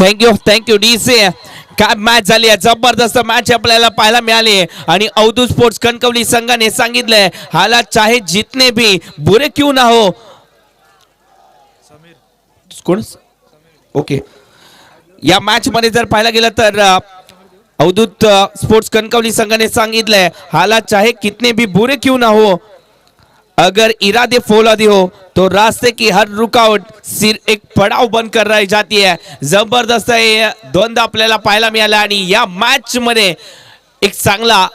Thank you DC. काय मॅच झाली आहे, जबरदस्त मॅच आपल्याला पाहायला मिळाली आणि अवधूत स्पोर्ट्स कणकवली संघाने सांगितलंय हालात चाहे जितने भी बुरे क्यों ना हो. कोण ओके, या मॅच मध्ये जर पाहायला गेलं तर अवधूत स्पोर्ट्स कणकवली संघाने सांगितलंय हालात चाहे कितने भी बुरे क्यों ना हो, अगर इरादे फौलादी हो तो रास्ते की हर रुकावट सिर्फ एक पड़ाव बनकर रह जाती है. जबरदस्त हे द्वंद्व आपल्याला पाहायला मिळाला आणि या मॅच मध्ये एक चांगला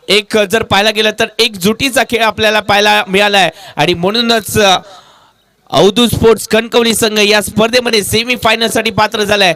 एक जर पाहायला गेलं तर एक जुटीचा खेळ आपल्याला पाहायला मिळालाय आणि म्हणूनच अवधूत स्पोर्ट्स कणकवली संघ या स्पर्धेमध्ये सेमी फायनल साठी पात्र झालाय.